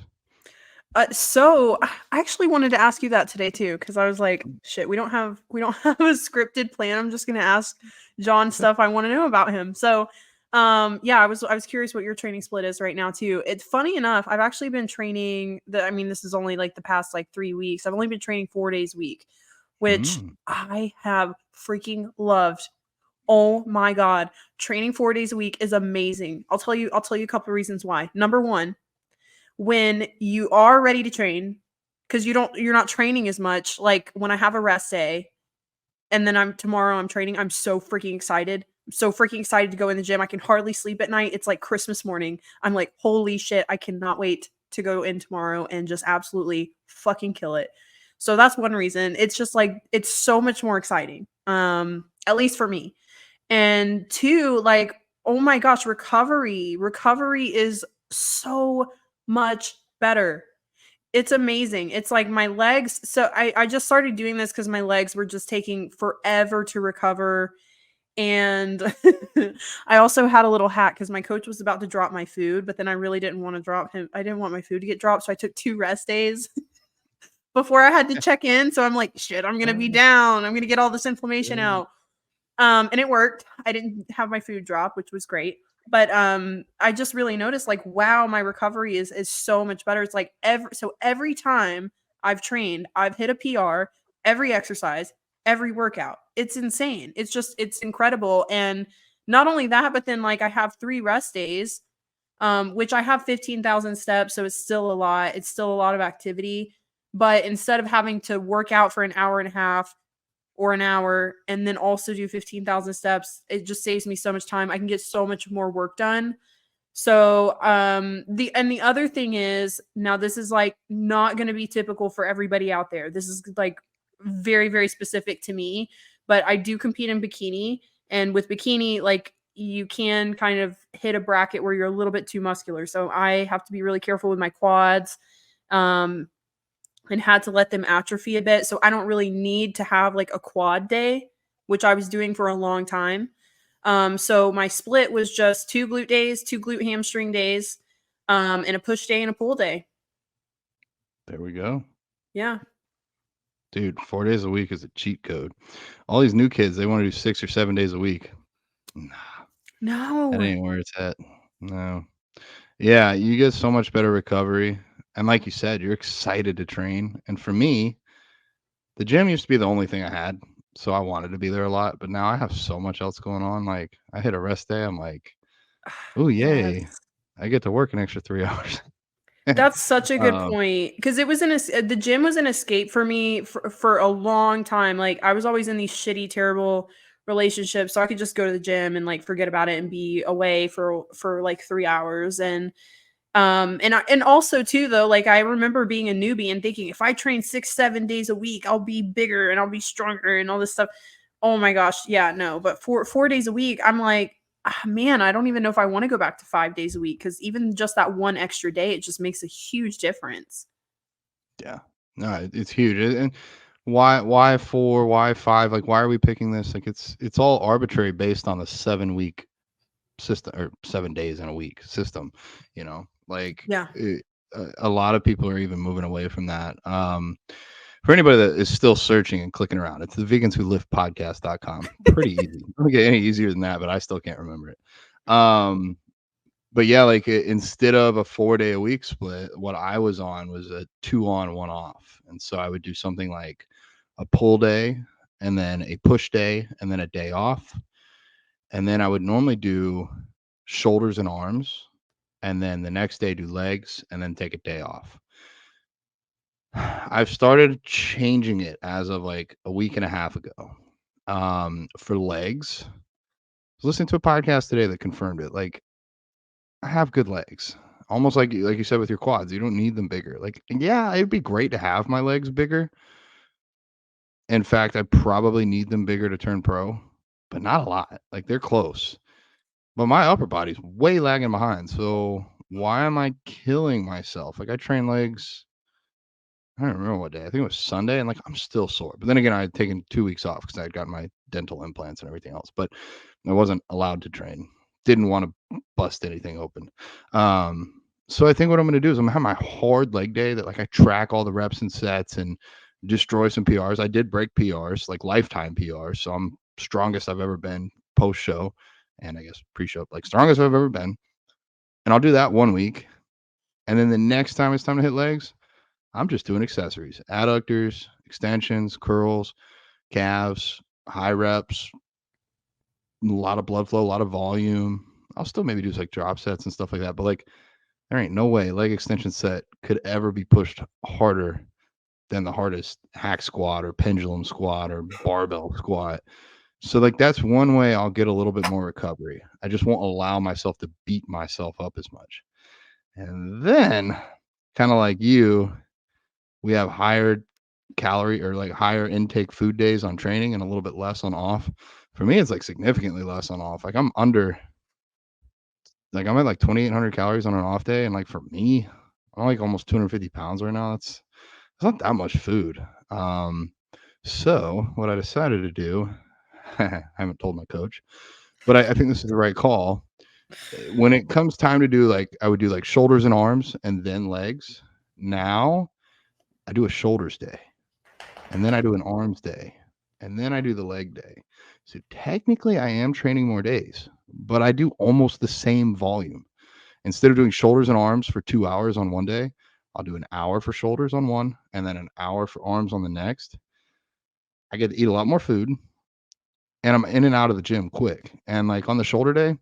So I actually wanted to ask you that today too, because I was like, shit, we don't have a scripted plan. I'm just gonna ask John stuff I want to know about him. So yeah, I was curious what your training split is right now too. It's funny enough, I've actually been training I mean, this is only like the past like 3 weeks. I've only been training 4 days a week, which Mm. I have freaking loved. Oh my God. Training 4 days a week is amazing. I'll tell you a couple of reasons why. Number one, when you are ready to train, because you're not training as much. Like when I have a rest day and then I'm training, I'm so freaking excited. I'm so freaking excited to go in the gym. I can hardly sleep at night. It's like Christmas morning. I'm like, holy shit, I cannot wait to go in tomorrow and just absolutely fucking kill it. So that's one reason. It's just like it's so much more exciting. At least for me. And two, like, oh my gosh, recovery. Recovery is so much better. It's amazing. It's like my legs. So I just started doing this because my legs were just taking forever to recover. And I also had a little hack because my coach was about to drop my food, but then I really didn't want to drop him. I didn't want my food to get dropped. So I took 2 rest days before I had to check in. So I'm like, shit, I'm going to be down. I'm going to get all this inflammation out. And it worked. I didn't have my food drop, which was great. But I just really noticed like, wow, my recovery is so much better. It's like every time I've trained, I've hit a PR, every exercise, every workout. It's insane. It's incredible. And not only that, but then like I have 3 rest days, which I have 15,000 steps, so it's still a lot. It's still a lot of activity. But instead of having to work out for an hour and a half or an hour and then also do 15,000 steps, it just saves me so much time. I can get so much more work done. So the other thing is, now this is like not going to be typical for everybody out there. This is like very very specific to me, but I do compete in bikini, and with bikini like you can kind of hit a bracket where you're a little bit too muscular. So I have to be really careful with my quads. Um and had to let them atrophy a bit. So I don't really need to have like a quad day, which I was doing for a long time. So my split was just 2 glute days, 2 glute hamstring days, and a push day and a pull day. There we go. Yeah. Dude, 4 days a week is a cheat code. All these new kids, they want to do 6 or 7 days a week. Nah, that No. ain't where it's at. No. Yeah, you get so much better recovery. And like you said, you're excited to train. And for me, the gym used to be the only thing I had. So I wanted to be there a lot. But now I have so much else going on. Like I hit a rest day. I'm like, oh, yay. Yes. I get to work an extra 3 hours. That's such a good um, point because it was the gym was an escape for me for a long time. Like I was always in these shitty, terrible relationships, so I could just go to the gym and like forget about it and be away for like 3 hours. And also too though, like I remember being a newbie and thinking if I train 6 7 days a week, I'll be bigger and I'll be stronger and all this stuff. Oh my gosh, yeah, no. But 4 days a week, I'm like, man, I don't even know if I want to go back to 5 days a week because even just that one extra day, it just makes a huge difference. yeah. No, it's huge. And why 4, why 5? Like why are we picking this? Like it's all arbitrary based on the 7-week system or 7 days in a week system, like Yeah. a lot of people are even moving away from that. For anybody that is still searching and clicking around, it's the vegans who live podcast.com. Pretty easy. Don't get any easier than that, but I still can't remember it. But yeah, like instead of a 4-day a week split, what I was on was a 2 on 1 off. And so I would do something like a pull day and then a push day and then a day off. And then I would normally do shoulders and arms, and then the next day do legs, and then take a day off. I've started changing it as of like a week and a half ago. For legs, I was listening to a podcast today that confirmed it. Like, I have good legs. Almost like you said with your quads, you don't need them bigger. Like, yeah, it'd be great to have my legs bigger. In fact, I probably need them bigger to turn pro, but not a lot. Like, they're close. But my upper body's way lagging behind. So why am I killing myself? Like I train legs. I don't remember what day. I think it was Sunday, and like I'm still sore. But then again, I had taken 2 weeks off because I had gotten my dental implants and everything else. But I wasn't allowed to train. didn't want to bust anything open. So I think what I'm going to do is I'm going to have my hard leg day that like I track all the reps and sets and destroy some PRs. I did break PRs, like lifetime PRs. So I'm strongest I've ever been post show, and I guess pre-show, like strongest I've ever been. And I'll do that 1 week. And then the next time it's time to hit legs, I'm just doing accessories, adductors, extensions, curls, calves, high reps, a lot of blood flow, a lot of volume. I'll still maybe do like drop sets and stuff like that. But like, there ain't no way leg extension set could ever be pushed harder than the hardest hack squat or pendulum squat or barbell squat. So like that's one way I'll get a little bit more recovery. I just won't allow myself to beat myself up as much. And then kind of like you, we have higher calorie or like higher intake food days on training and a little bit less on off. For me, it's like significantly less on off. Like I'm at like 2,800 calories on an off day. And like for me, I'm like almost 250 pounds right now. It's not that much food. So what I decided to do, I haven't told my coach, but I think this is the right call. When it comes time to do like, I would do like shoulders and arms and then legs. Now I do a shoulders day and then I do an arms day and then I do the leg day. So technically I am training more days, but I do almost the same volume. Instead of doing shoulders and arms for 2 hours on one day, I'll do an hour for shoulders on one and then an hour for arms on the next. I get to eat a lot more food and I'm in and out of the gym quick. And like on the shoulder day,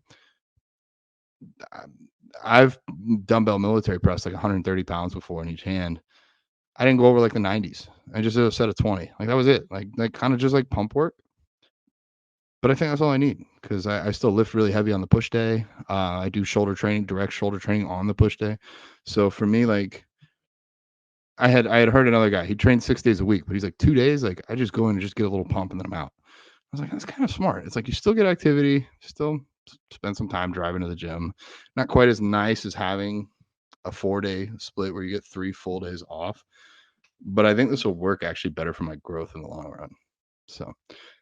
I've dumbbell military pressed like 130 pounds before in each hand. I didn't go over like the 90s. I just did a set of 20. Like that was it. Like kind of just like pump work. But I think that's all I need because I still lift really heavy on the push day. I do shoulder training, direct shoulder training on the push day. So for me, like I had heard another guy. He trained 6 days a week, but he's like 2 days. Like I just go in and just get a little pump and then I'm out. I was like, that's kind of smart. It's like you still get activity, still spend some time driving to the gym. Not quite as nice as having a 4-day split where you get 3 full days off. But I think this will work actually better for my growth in the long run. So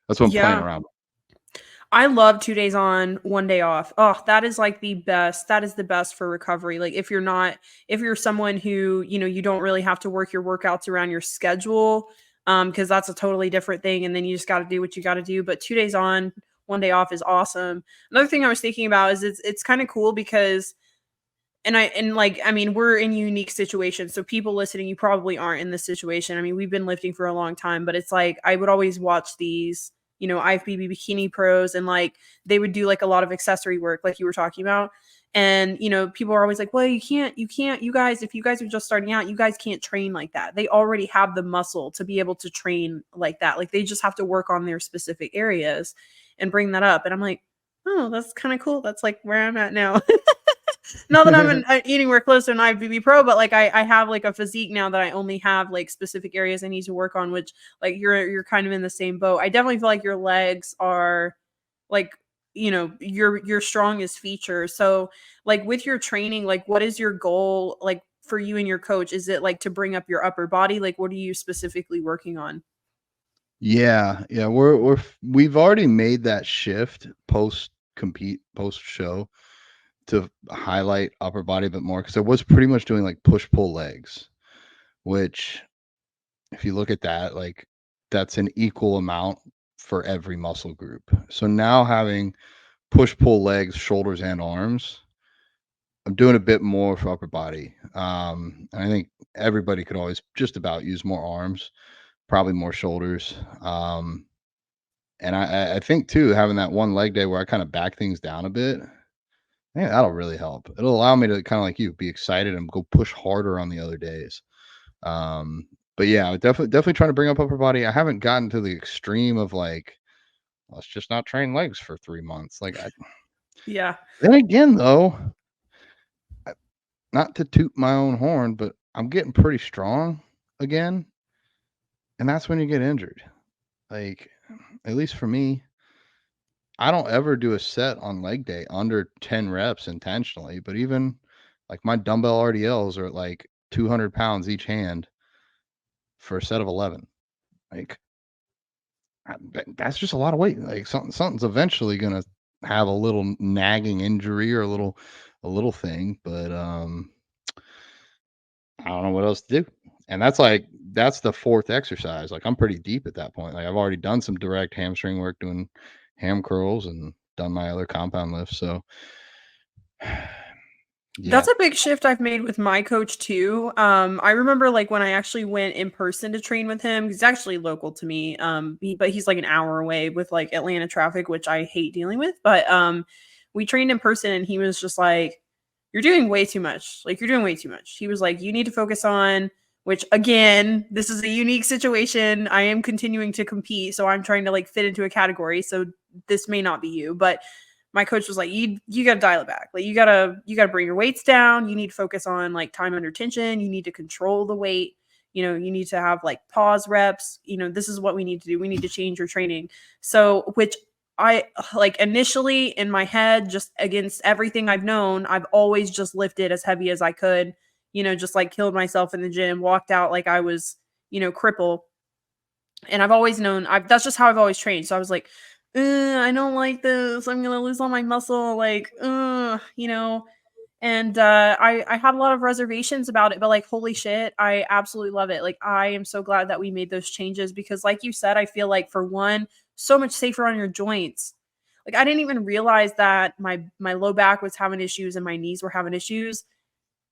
that's what I'm playing Yeah. around with. I love 2 days on, 1 day off. Oh, that is like the best. That is the best for recovery. Like if you're someone who, you don't really have to work your workouts around your schedule, because that's a totally different thing. And then you just got to do what you got to do. But 2 days on, 1 day off is awesome. Another thing I was thinking about is it's kind of cool because I mean, we're in unique situations. So people listening, you probably aren't in this situation. I mean, we've been lifting for a long time, but it's like I would always watch these, IFBB bikini pros, and like they would do like a lot of accessory work, like you were talking about. And people are always like, well, you guys, if you guys are just starting out, you guys can't train like that. They already have the muscle to be able to train like that. Like they just have to work on their specific areas and bring that up. And I'm like, oh, that's kind of cool. That's like where I'm at now. Not that I'm anywhere close to an IFBB pro, but like I have like a physique now that I only have like specific areas I need to work on, which like you're kind of in the same boat. I definitely feel like your legs are like, your strongest feature. So like with your training, like what is your goal like for you and your coach? Is it like to bring up your upper body? Like what are you specifically working on? Yeah, we've already made that shift post compete, post show to highlight upper body a bit more because I was pretty much doing like push pull legs, which if you look at that, like that's an equal amount for every muscle group. So now having push pull legs, shoulders, and arms, I'm doing a bit more for upper body. And I think everybody could always just about use more arms, probably more shoulders. And I think too, having that one leg day where I kind of back things down a bit, I think that'll really help. It'll allow me to kind of like you be excited and go push harder on the other days. But yeah, definitely trying to bring up upper body. I haven't gotten to the extreme of like, let's just not train legs for 3 months. Yeah. Then again, though, not to toot my own horn, but I'm getting pretty strong again, and that's when you get injured. Like, at least for me, I don't ever do a set on leg day under 10 reps intentionally, but even like my dumbbell RDLs are at like 200 pounds each hand for a set of 11. Like, that's just a lot of weight. Like, something's eventually gonna have a little nagging injury or a little thing, but I don't know what else to do. And that's the fourth exercise. Like I'm pretty deep at that point. Like I've already done some direct hamstring work doing ham curls and done my other compound lifts. So yeah. That's a big shift I've made with my coach too. I remember like when I actually went in person to train with him. He's actually local to me. But he's like an hour away with like Atlanta traffic, which I hate dealing with. But we trained in person, and he was just like, "You're doing way too much. Like you're doing way too much." He was like, "You need to focus on." Which again, this is a unique situation. I am continuing to compete, so I'm trying to like fit into a category. So this may not be you, but my coach was like, you got to dial it back. Like you got to bring your weights down. You need to focus on like time under tension. You need to control the weight. You need to have like pause reps. This is what we need to do. We need to change your training. So, which I like initially in my head, just against everything I've known, I've always just lifted as heavy as I could, just like killed myself in the gym, walked out like I was, crippled. And I've always known that's just how I've always trained. So I was like, I don't like this. I'm gonna lose all my muscle. Like, And I had a lot of reservations about it, but like, holy shit, I absolutely love it. Like, I am so glad that we made those changes because, like you said, I feel like for one, so much safer on your joints. Like, I didn't even realize that my low back was having issues and my knees were having issues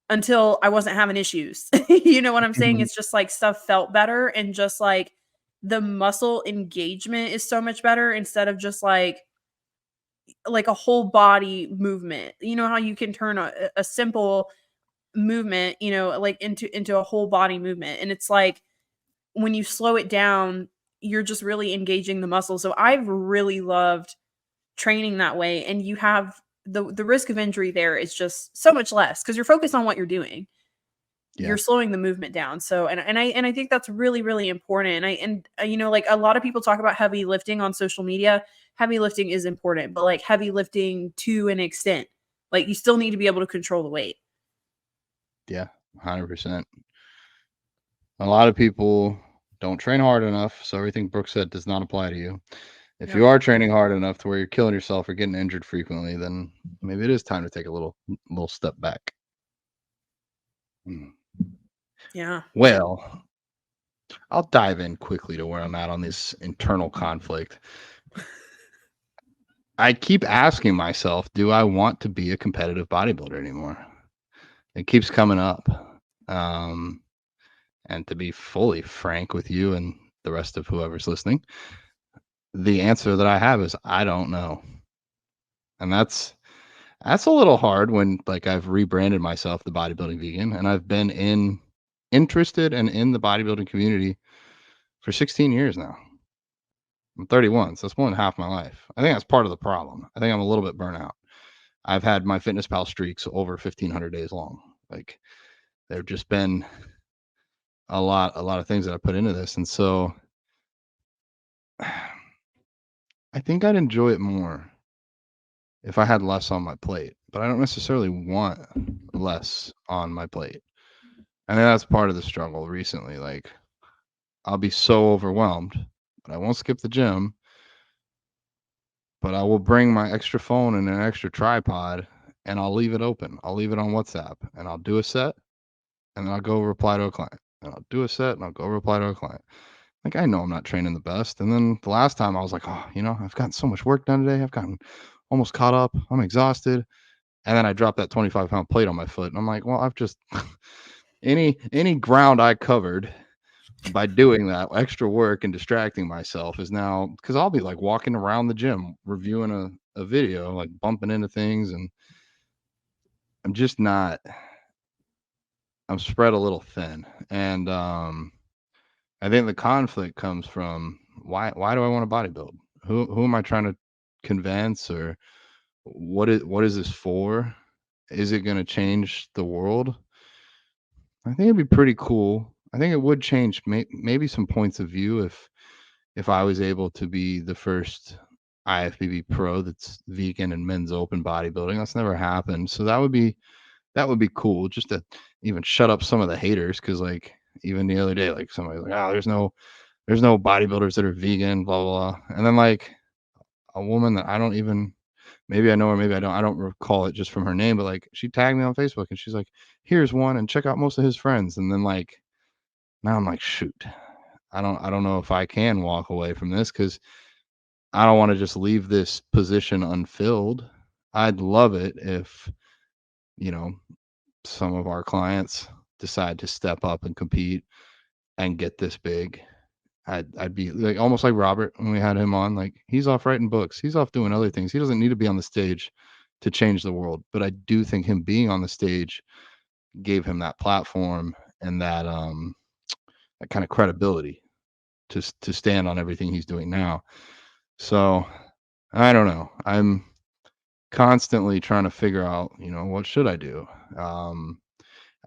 until I wasn't having issues. You know what I'm saying? Mhm. It's just like stuff felt better and just like the muscle engagement is so much better instead of just like a whole body movement. You know how you can turn a simple movement, like into a whole body movement. And it's like when you slow it down, you're just really engaging the muscle. So I've really loved training that way. And you have the risk of injury there is just so much less because you're focused on what you're doing. Yeah. You're slowing the movement down. So and I think that's really, really important. Like a lot of people talk about heavy lifting on social media. Heavy lifting is important, but like heavy lifting to an extent. Like you still need to be able to control the weight. Yeah. 100%. A lot of people don't train hard enough, so everything Brooke said does not apply to you. If Yep. you are training hard enough to where you're killing yourself or getting injured frequently, then maybe it is time to take a little step back. Mm. Yeah. Well, I'll dive in quickly to where I'm at on this internal conflict. I keep asking myself, do I want to be a competitive bodybuilder anymore? It keeps coming up. Um, and to be fully frank with you and the rest of whoever's listening, the answer that I have is I don't know. And that's a little hard when like I've rebranded myself the bodybuilding vegan and I've been interested and in the bodybuilding community for 16 years now. I'm 31, so that's more than half my life. I think that's part of the problem. I think I'm a little bit burnt out. I've had my fitness pal streaks over 1,500 days long. Like there've just been a lot of things that I put into this, and so I think I'd enjoy it more if I had less on my plate. But I don't necessarily want less on my plate. I think that's part of the struggle recently. Like I'll be so overwhelmed, but I won't skip the gym. But I will bring my extra phone and an extra tripod, and I'll leave it open. I'll leave it on WhatsApp, and I'll do a set, and then I'll go reply to a client, and I'll do a set, and I'll go reply to a client. Like I know I'm not training the best. And then the last time I was like, oh, I've gotten so much work done today. I've gotten almost caught up. I'm exhausted. And then I dropped that 25-pound plate on my foot. And I'm like, well, I've just any ground I covered by doing that extra work and distracting myself is now because I'll be like walking around the gym reviewing a video, like bumping into things, and I'm just not I'm spread a little thin. And I think the conflict comes from why do I want to bodybuild? Who am I trying to convince, or what is this for? Is it going to change the world? I think it'd be pretty cool. I think it would change maybe some points of view if I was able to be the first IFBB pro that's vegan and men's open bodybuilding. That's never happened. So that would be cool just to even shut up some of the haters cuz like even the other day like somebody's like, "Oh, there's no bodybuilders that are vegan, blah blah blah." And then like a woman that I don't even maybe I know her, maybe I don't. I don't recall it just from her name, but like she tagged me on Facebook and she's like, "Here's one, and check out most of his friends." And then like now I'm like, shoot, I don't know if I can walk away from this because I don't want to just leave this position unfilled. I'd love it if, you know, some of our clients decide to step up and compete and get this big. I'd be like almost like Robert when we had him on. Like he's off writing books, he's off doing other things. He doesn't need to be on the stage to change the world. But I do think him being on the stage gave him that platform and that kind of credibility to stand on everything he's doing now. So I don't know. I'm constantly trying to figure out, what should I do? Um,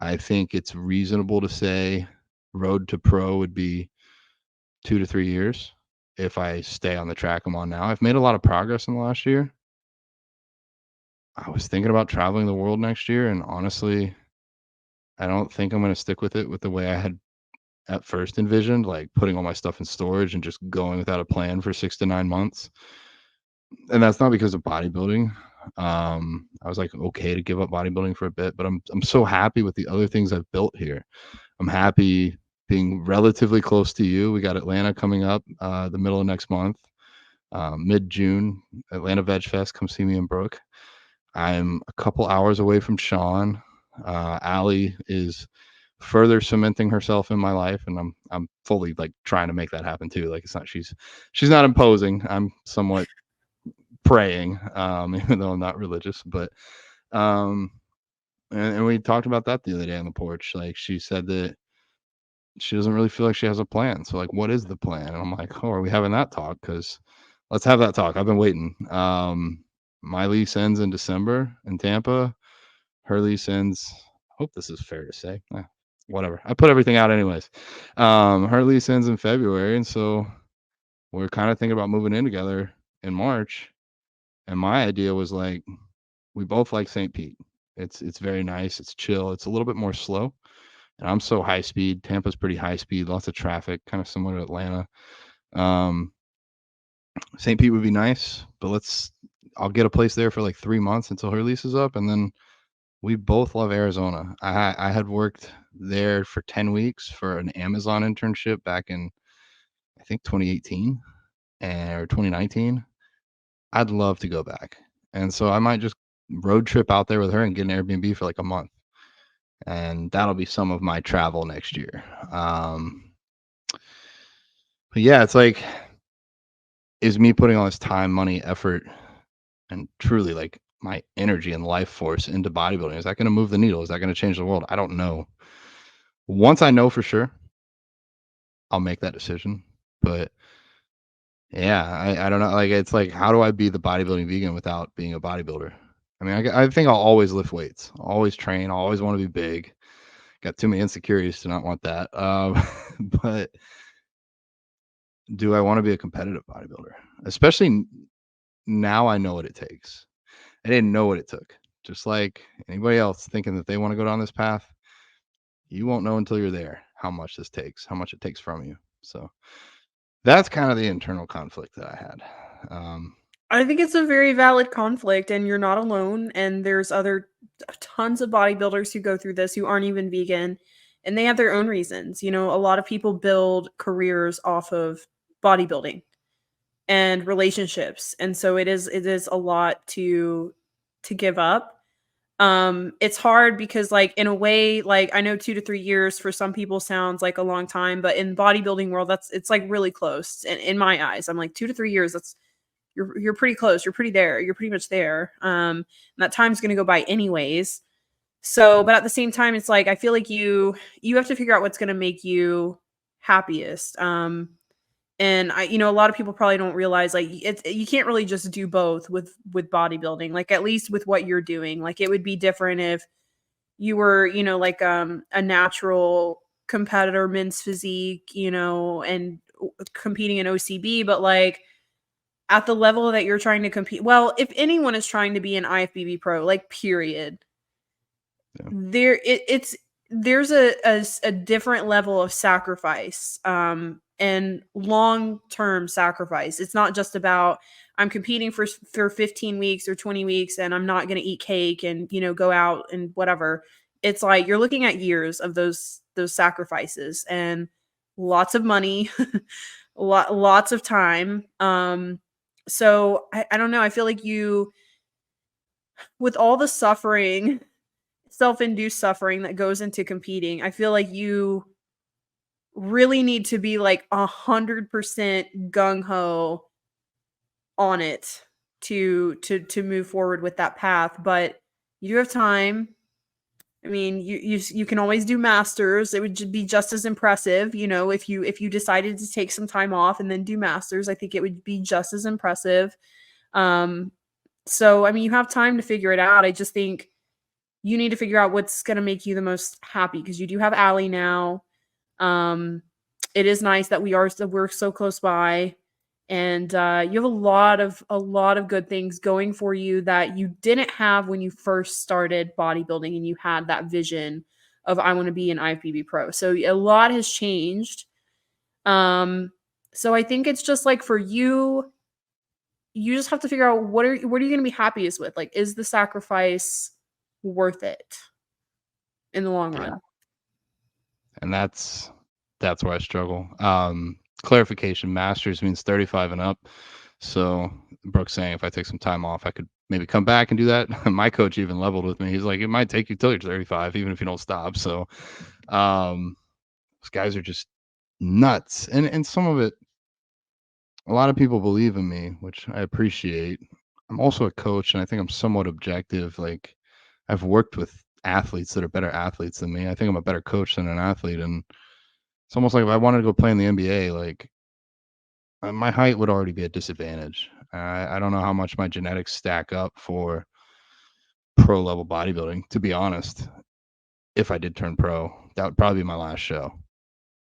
I think it's reasonable to say road to pro would be 2 to 3 years if I stay on the track I'm on now. I've made a lot of progress in the last year. I was thinking about traveling the world next year, and honestly, I don't think I'm going to stick with it with the way I had at first envisioned, like putting all my stuff in storage and just going without a plan for 6 to 9 months. And that's not because of bodybuilding. I was like okay to give up bodybuilding for a bit, but I'm so happy with the other things I've built here. I'm happy being relatively close to you. We got Atlanta coming up the middle of next month, mid-June, Atlanta Veg Fest. Come see me in Brooke. I'm a couple hours away from Sean. Allie is further cementing herself in my life, and I'm fully like trying to make that happen too. Like it's not she's not imposing. I'm somewhat praying, even though I'm not religious, but um and we talked about that the other day on the porch. Like she said that she doesn't really feel like she has a plan. So like, what is the plan? And I'm like, oh, are we having that talk? Because let's have that talk. I've been waiting. My lease ends in December in Tampa. Her lease ends. Hope this is fair to say. Whatever. I put everything out anyways. Her lease ends in February, and so we're kind of thinking about moving in together in March. And my idea was like, we both like St. Pete. It's very nice. It's chill. It's a little bit more slow. And I'm so high speed. Tampa's pretty high speed, lots of traffic, kind of similar to Atlanta. Um, St. Pete would be nice, but I'll get a place there for like 3 months until her lease is up, and then we both love Arizona. I had worked there for 10 weeks for an Amazon internship back in I think 2018 or 2019. I'd love to go back. And so I might just road trip out there with her and get an Airbnb for like a month. And that'll be some of my travel next year. But yeah, it's like, is me putting all this time, money, effort, and truly like my energy and life force into bodybuilding, is that going to move the needle? Is that going to change the world? I don't know. Once I know for sure, I'll make that decision. But yeah, I don't know. Like, it's like, how do I be the bodybuilding vegan without being a bodybuilder? I mean, I think I'll always lift weights, I'll always train, I'll always want to be big. Got too many insecurities to not want that. But do I want to be a competitive bodybuilder? Especially now I know what it takes. I didn't know what it took. Just like anybody else thinking that they want to go down this path, you won't know until you're there how much this takes, how much it takes from you. So that's kind of the internal conflict that I had. I think it's a very valid conflict, and you're not alone. And there's other tons of bodybuilders who go through this who aren't even vegan, and they have their own reasons. You know, a lot of people build careers off of bodybuilding and relationships, and so it is a lot to give up. It's hard because, like, in a way, like, I know 2 to 3 years for some people sounds like a long time, but in bodybuilding world, it's like really close. And in my eyes, I'm like 2 to 3 years. That's you're pretty close. You're pretty there. You're pretty much there. And that time's gonna go by anyways. So, but at the same time, it's like I feel like you have to figure out what's gonna make you happiest. And a lot of people probably don't realize, like, you can't really just do both with bodybuilding. Like, at least with what you're doing, like, it would be different if you were, like, a natural competitor, men's physique, and competing in OCB. But like, at the level that you're trying to compete, well, if anyone is trying to be an IFBB pro, like, period, Yeah. there's a different level of sacrifice and long-term sacrifice. It's not just about I'm competing for 15 weeks or 20 weeks and I'm not going to eat cake and, you know, go out and whatever. It's like you're looking at years of those sacrifices and lots of money, lots of time. So I don't know. I feel like you, with all the suffering, self-induced suffering that goes into competing, I feel like you really need to be like 100% gung ho on it to move forward with that path. But you do have time. I mean, you can always do masters. It would be just as impressive, you know, if you decided to take some time off and then do masters. I think it would be just as impressive. So I mean, you have time to figure it out. I just think you need to figure out what's going to make you the most happy because you do have Allie now. Um, it is nice that we're so close by, and you have a lot of good things going for you that you didn't have when you first started bodybuilding, and you had that vision of I want to be an IFBB pro. So a lot has changed. So I think it's just like for you, you just have to figure out what are you going to be happiest with. Like, is the sacrifice worth it in the long run? And that's where I struggle. Clarification, masters means 35 and up. So Brooke's saying if I take some time off, I could maybe come back and do that. My coach even leveled with me. He's like, it might take you till you're 35, even if you don't stop. So those guys are just nuts. And some of it, a lot of people believe in me, which I appreciate. I'm also a coach, and I think I'm somewhat objective. Like, I've worked with athletes that are better athletes than me. I think I'm a better coach than an athlete. And it's almost like if I wanted to go play in the NBA, like my height would already be a disadvantage. I don't know how much my genetics stack up for pro level bodybuilding, to be honest. If I did turn pro, that would probably be my last show.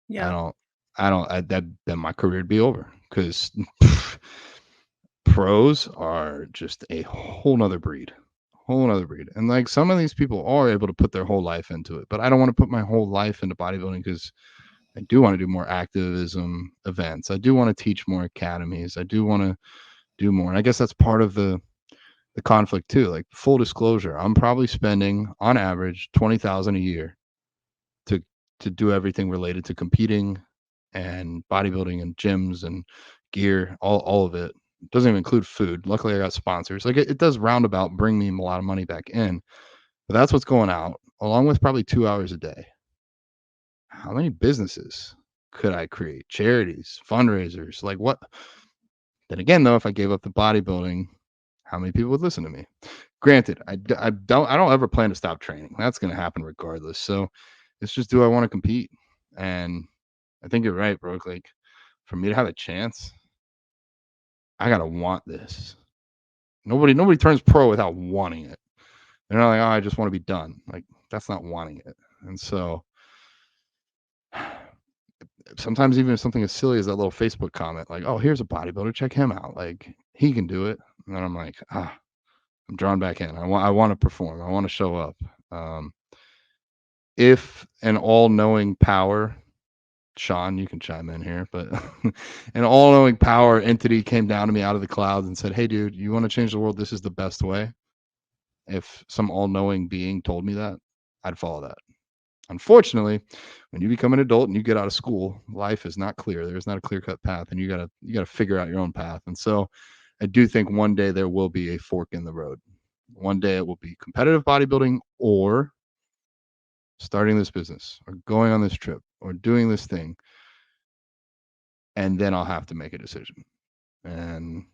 Yeah. Then my career would be over because pros are just a whole nother breed. And like some of these people are able to put their whole life into it, but I don't want to put my whole life into bodybuilding because I do want to do more activism events. I do want to teach more academies. I do want to do more. And I guess that's part of the conflict too. Like full disclosure, I'm probably spending on average 20,000 a year to do everything related to competing and bodybuilding and gyms and gear, all of it. It doesn't even include food. Luckily I got sponsors. Like it does roundabout bring me a lot of money back in. But that's what's going out, along with probably 2 hours a day. How many businesses could I create? Charities, fundraisers, like what? Then again, though, if I gave up the bodybuilding, how many people would listen to me? Granted, I don't ever plan to stop training. That's going to happen regardless. So it's just, do I want to compete? And I think you're right, bro. Like for me to have a chance, I gotta want this. Nobody turns pro without wanting it. They're not like, oh, I just want to be done. Like that's not wanting it. And so sometimes even something as silly as that little Facebook comment, like, oh, here's a bodybuilder, check him out. Like he can do it. And then I'm like, I'm drawn back in. I want to perform. I want to show up. If an all-knowing power, Sean, you can chime in here, but an all-knowing power entity came down to me out of the clouds and said, hey, dude, you want to change the world? This is the best way. If some all-knowing being told me that, I'd follow that. Unfortunately, when you become an adult and you get out of school, life is not clear. There's not a clear-cut path, and you gotta figure out your own path. And so I do think one day there will be a fork in the road. One day it will be competitive bodybuilding or starting this business or going on this trip or doing this thing. And then I'll have to make a decision. And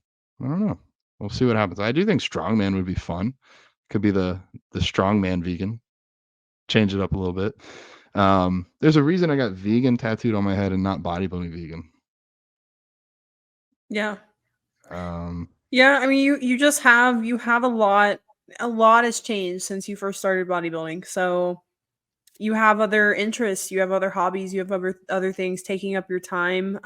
I don't know. We'll see what happens. I do think strongman would be fun. Could be the strongman vegan. Change it up a little bit. There's a reason I got vegan tattooed on my head and not bodybuilding vegan. Yeah. Um, Yeah, I mean you have a lot has changed since you first started bodybuilding. So you have other interests, you have other hobbies, you have other things taking up your time.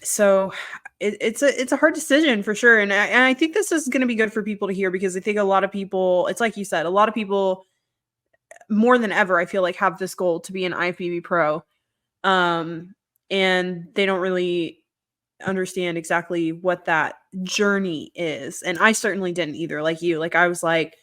So it's a hard decision for sure. And I think this is going to be good for people to hear because I think a lot of people, it's like you said, a lot of people more than ever, I feel like have this goal to be an IFBB pro. and they don't really understand exactly what that journey is. And I certainly didn't either, like you. Like I was like,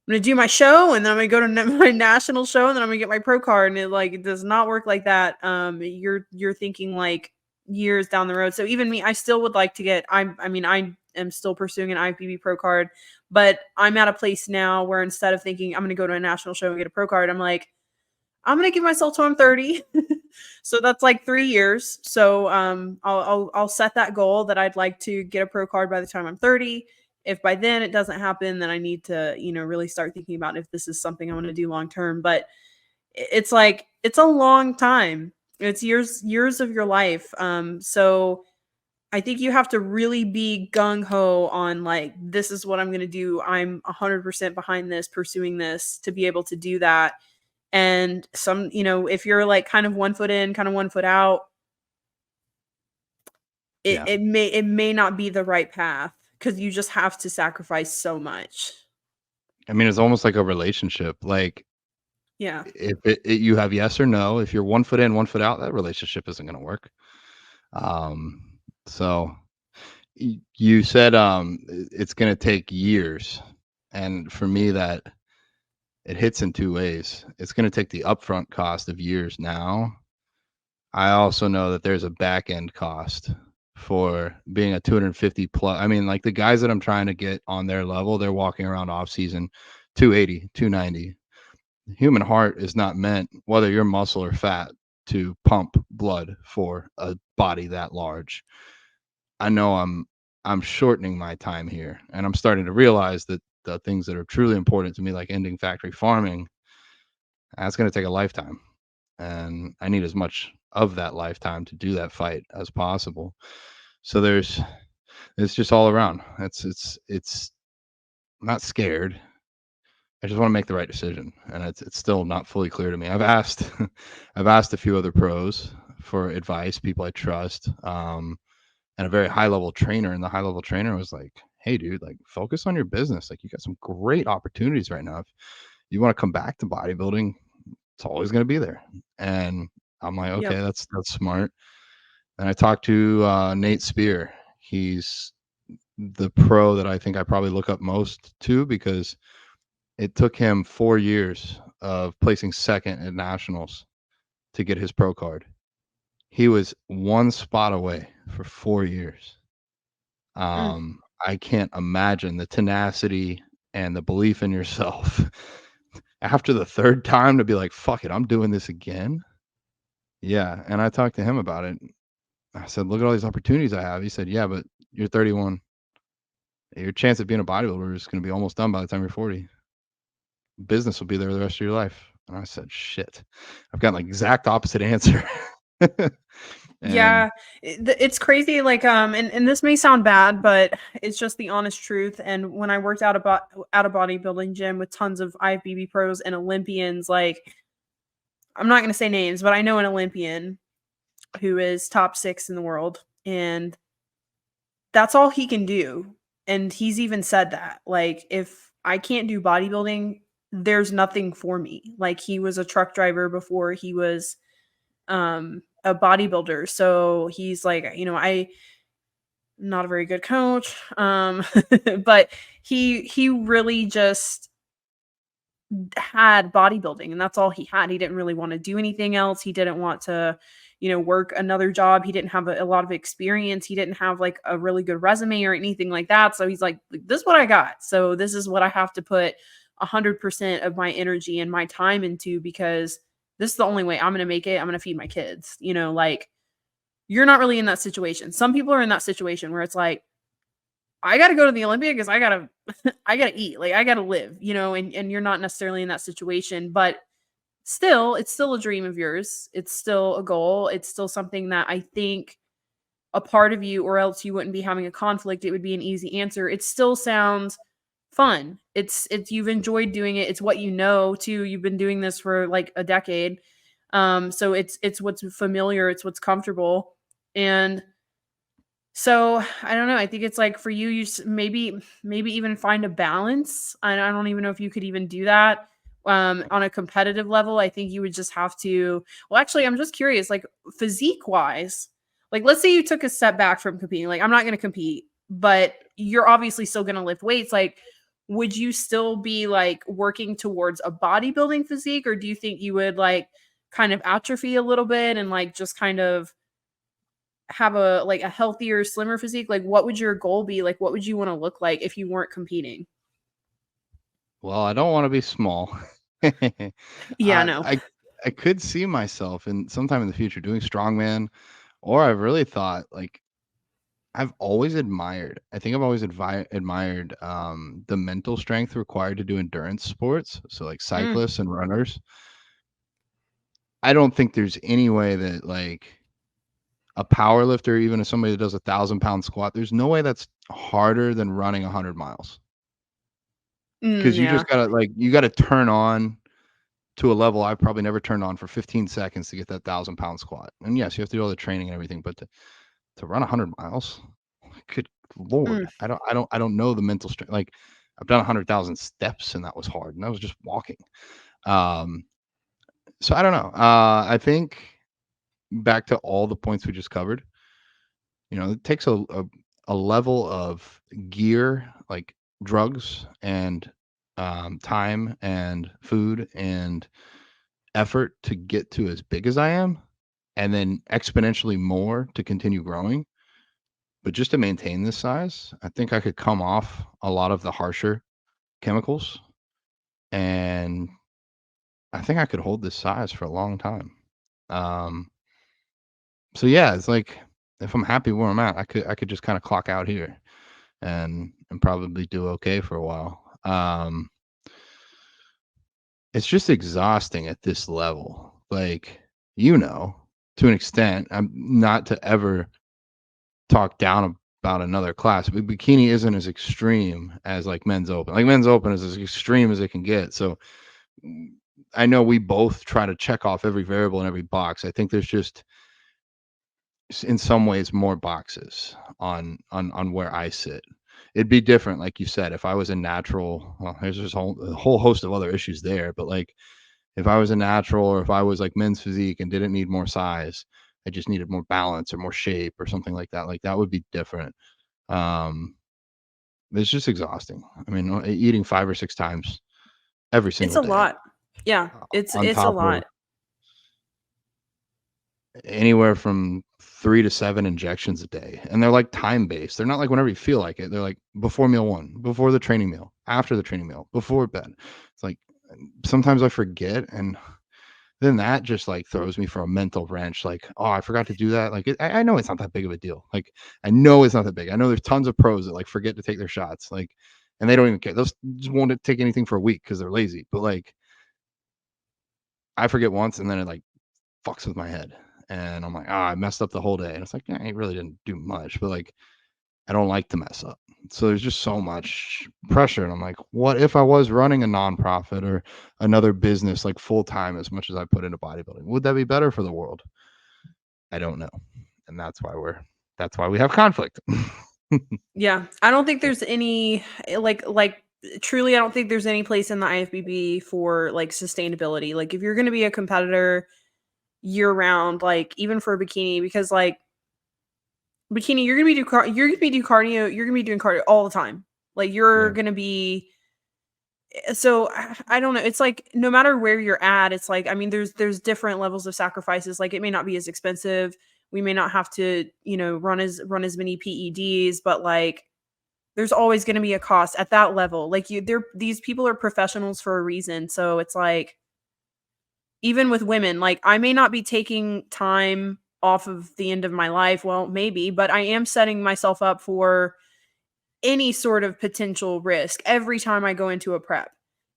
I'm gonna do my show, and then I'm gonna go to my national show, and then I'm gonna get my pro card. And it does not work like that. You're thinking like years down the road. So even me, I still would like to get. I mean, I am still pursuing an IFBB pro card, but I'm at a place now where instead of thinking I'm gonna go to a national show and get a pro card, I'm like, I'm gonna give myself till I'm 30. So that's like 3 years. So I'll set that goal that I'd like to get a pro card by the time I'm 30. If by then it doesn't happen, then I need to, really start thinking about if this is something I want to do long term. But it's like it's a long time. It's years of your life. So I think you have to really be gung ho on like, this is what I'm going to do. I'm 100% behind this, pursuing this to be able to do that. And if you're like kind of 1 foot in, kind of 1 foot out, Yeah. it may not be the right path because you just have to sacrifice so much. I mean, it's almost like a relationship. Like Yeah. if you have yes or no, if you're 1 foot in, 1 foot out, that relationship isn't going to work. Um, so you said it's going to take years, and for me that it hits in two ways. It's going to take the upfront cost of years now. I also know that there's a back end cost for being a 250 plus. I mean, like the guys that I'm trying to get on their level, they're walking around off season 280, 290. The human heart is not meant, whether you're muscle or fat, to pump blood for a body that large. I know I'm shortening my time here, and I'm starting to realize that the things that are truly important to me, like ending factory farming, that's going to take a lifetime, and I need as much of that lifetime to do that fight as possible. So it's just all around. It's I'm not scared. I just want to make the right decision, and it's still not fully clear to me. I've asked I've asked a few other pros for advice, people I trust, and a very high level trainer, and the high level trainer was like, "Hey, dude, like focus on your business. Like you got some great opportunities right now. If you want to come back to bodybuilding, it's always going to be there." And I'm like, Yep. okay, that's smart. And I talked to Nate Spear. He's the pro that I think I probably look up most to, because it took him 4 years of placing second at nationals to get his pro card. He was one spot away for 4 years. Mm. I can't imagine the tenacity and the belief in yourself after the third time to be like, fuck it, I'm doing this again. Yeah. And I talked to him about it. I said, look at all these opportunities I have. He said, yeah, but you're 31. Your chance of being a bodybuilder is going to be almost done by the time you're 40. Business will be there the rest of your life. And I said, shit, I've got like exact opposite answer. And Yeah, it's crazy. Like, and this may sound bad, but it's just the honest truth. And when I worked out at a bodybuilding gym with tons of IFBB pros and Olympians, like, I'm not going to say names, but I know an Olympian who is top 6 in the world, and that's all he can do. And he's even said that, like, if I can't do bodybuilding, there's nothing for me. Like, he was a truck driver before he was a bodybuilder. So he's like, I not a very good coach. But he really just had bodybuilding, and that's all he had. He didn't really want to do anything else. He didn't want to, work another job. He didn't have a lot of experience. He didn't have like a really good resume or anything like that. So he's like, this is what I got. So this is what I have to put 100% of my energy and my time into, because this is the only way I'm going to make it. I'm going to feed my kids, like, you're not really in that situation. Some people are in that situation where it's like, I got to go to the Olympia because I got to I got to eat. Like, I got to live, and you're not necessarily in that situation, but still, it's still a dream of yours. It's still a goal. It's still something that I think a part of you, or else you wouldn't be having a conflict. It would be an easy answer. It still sounds fun. It's you've enjoyed doing it. It's what you know too. You've been doing this for like a decade. So it's what's familiar, it's what's comfortable. And so I don't know. I think it's like for you, maybe even find a balance. I don't even know if you could even do that, On a competitive level, I think you would just have to, well, actually, I'm just curious, like physique wise, like let's say you took a step back from competing, like I'm not going to compete, but you're obviously still going to lift weights. Like, would you still be like working towards a bodybuilding physique, or do you think you would like kind of atrophy a little bit and like just kind of have a like a healthier, slimmer physique? Like, what would your goal be? Like, what would you want to look like if you weren't competing? Well, I don't want to be small. I, Yeah, no. I could see myself in sometime in the future doing strongman, or I've really thought like I've always admired. I think I've always admired the mental strength required to do endurance sports. So like Mm, cyclists and runners. I don't think there's any way that like a power lifter, even if somebody that does 1,000 pound squat, there's no way that's harder than running 100 miles. Because you yeah. just gotta like you gotta turn on to a level I've probably never turned on for 15 seconds to get that 1,000 pound squat. And yes, you have to do all the training and everything, but to run 100 miles, good lord, Mm. I don't know the mental strength. Like I've done 100,000 steps and that was hard, and that was just walking. Um, so I don't know. I think back to all the points we just covered. It takes a level of gear like drugs and time and food and effort to get to as big as I am, and then exponentially more to continue growing. But just to maintain this size, I think I could come off a lot of the harsher chemicals, and I think I could hold this size for a long time. Um, so yeah, it's like if I'm happy where I'm at, I could just kind of clock out here and probably do okay for a while. It's just exhausting at this level. Like, to an extent, I'm not to ever talk down about another class, but bikini isn't as extreme as like men's open. Like men's open is as extreme as it can get. So mm, I know we both try to check off every variable in every box. I think there's just in some ways more boxes on where I sit. It'd be different, like you said, if I was a natural. Well, there's just a whole host of other issues there, but like if I was a natural or if I was like men's physique and didn't need more size, I just needed more balance or more shape or something like that. Like that would be different. Um, it's just exhausting. I mean, eating 5 or 6 times every It's single a day, lot. Yeah, on it's a top of lot. anywhere from 3 to 7 injections a day. And they're like time based. They're not like whenever you feel like it. They're like before meal one, before the training meal, after the training meal, before bed. It's like sometimes I forget. And then that just like throws me for a mental wrench. Like, oh, I forgot to do that. Like, I know it's not that big of a deal. Like, I know it's not that big. I know there's tons of pros that like forget to take their shots. Like, and they don't even care. Those just won't take anything for a week because they're lazy. But like, I forget once and then it like fucks with my head. And I'm like, I messed up the whole day. And it's like, yeah, I really didn't do much, but like, I don't like to mess up. So there's just so much pressure. And I'm like, what if I was running a nonprofit or another business like full time as much as I put into bodybuilding? Would that be better for the world? I don't know. And that's why we have conflict. Yeah, I don't think there's any like truly, I don't think there's any place in the IFBB for like sustainability. Like if you're going to be a competitor year round, like even for a bikini, because like bikini, you're going to be do cardio, you're going to be doing cardio all the time. Like you're Yeah. going to be so I don't know. It's like no matter where you're at, it's like I mean, there's different levels of sacrifices. Like it may not be as expensive. We may not have to, run as many PEDs, but like there's always going to be a cost at that level. Like these people are professionals for a reason. So it's like even with women, like I may not be taking time off of the end of my life. Well, maybe, but I am setting myself up for any sort of potential risk every time I go into a prep.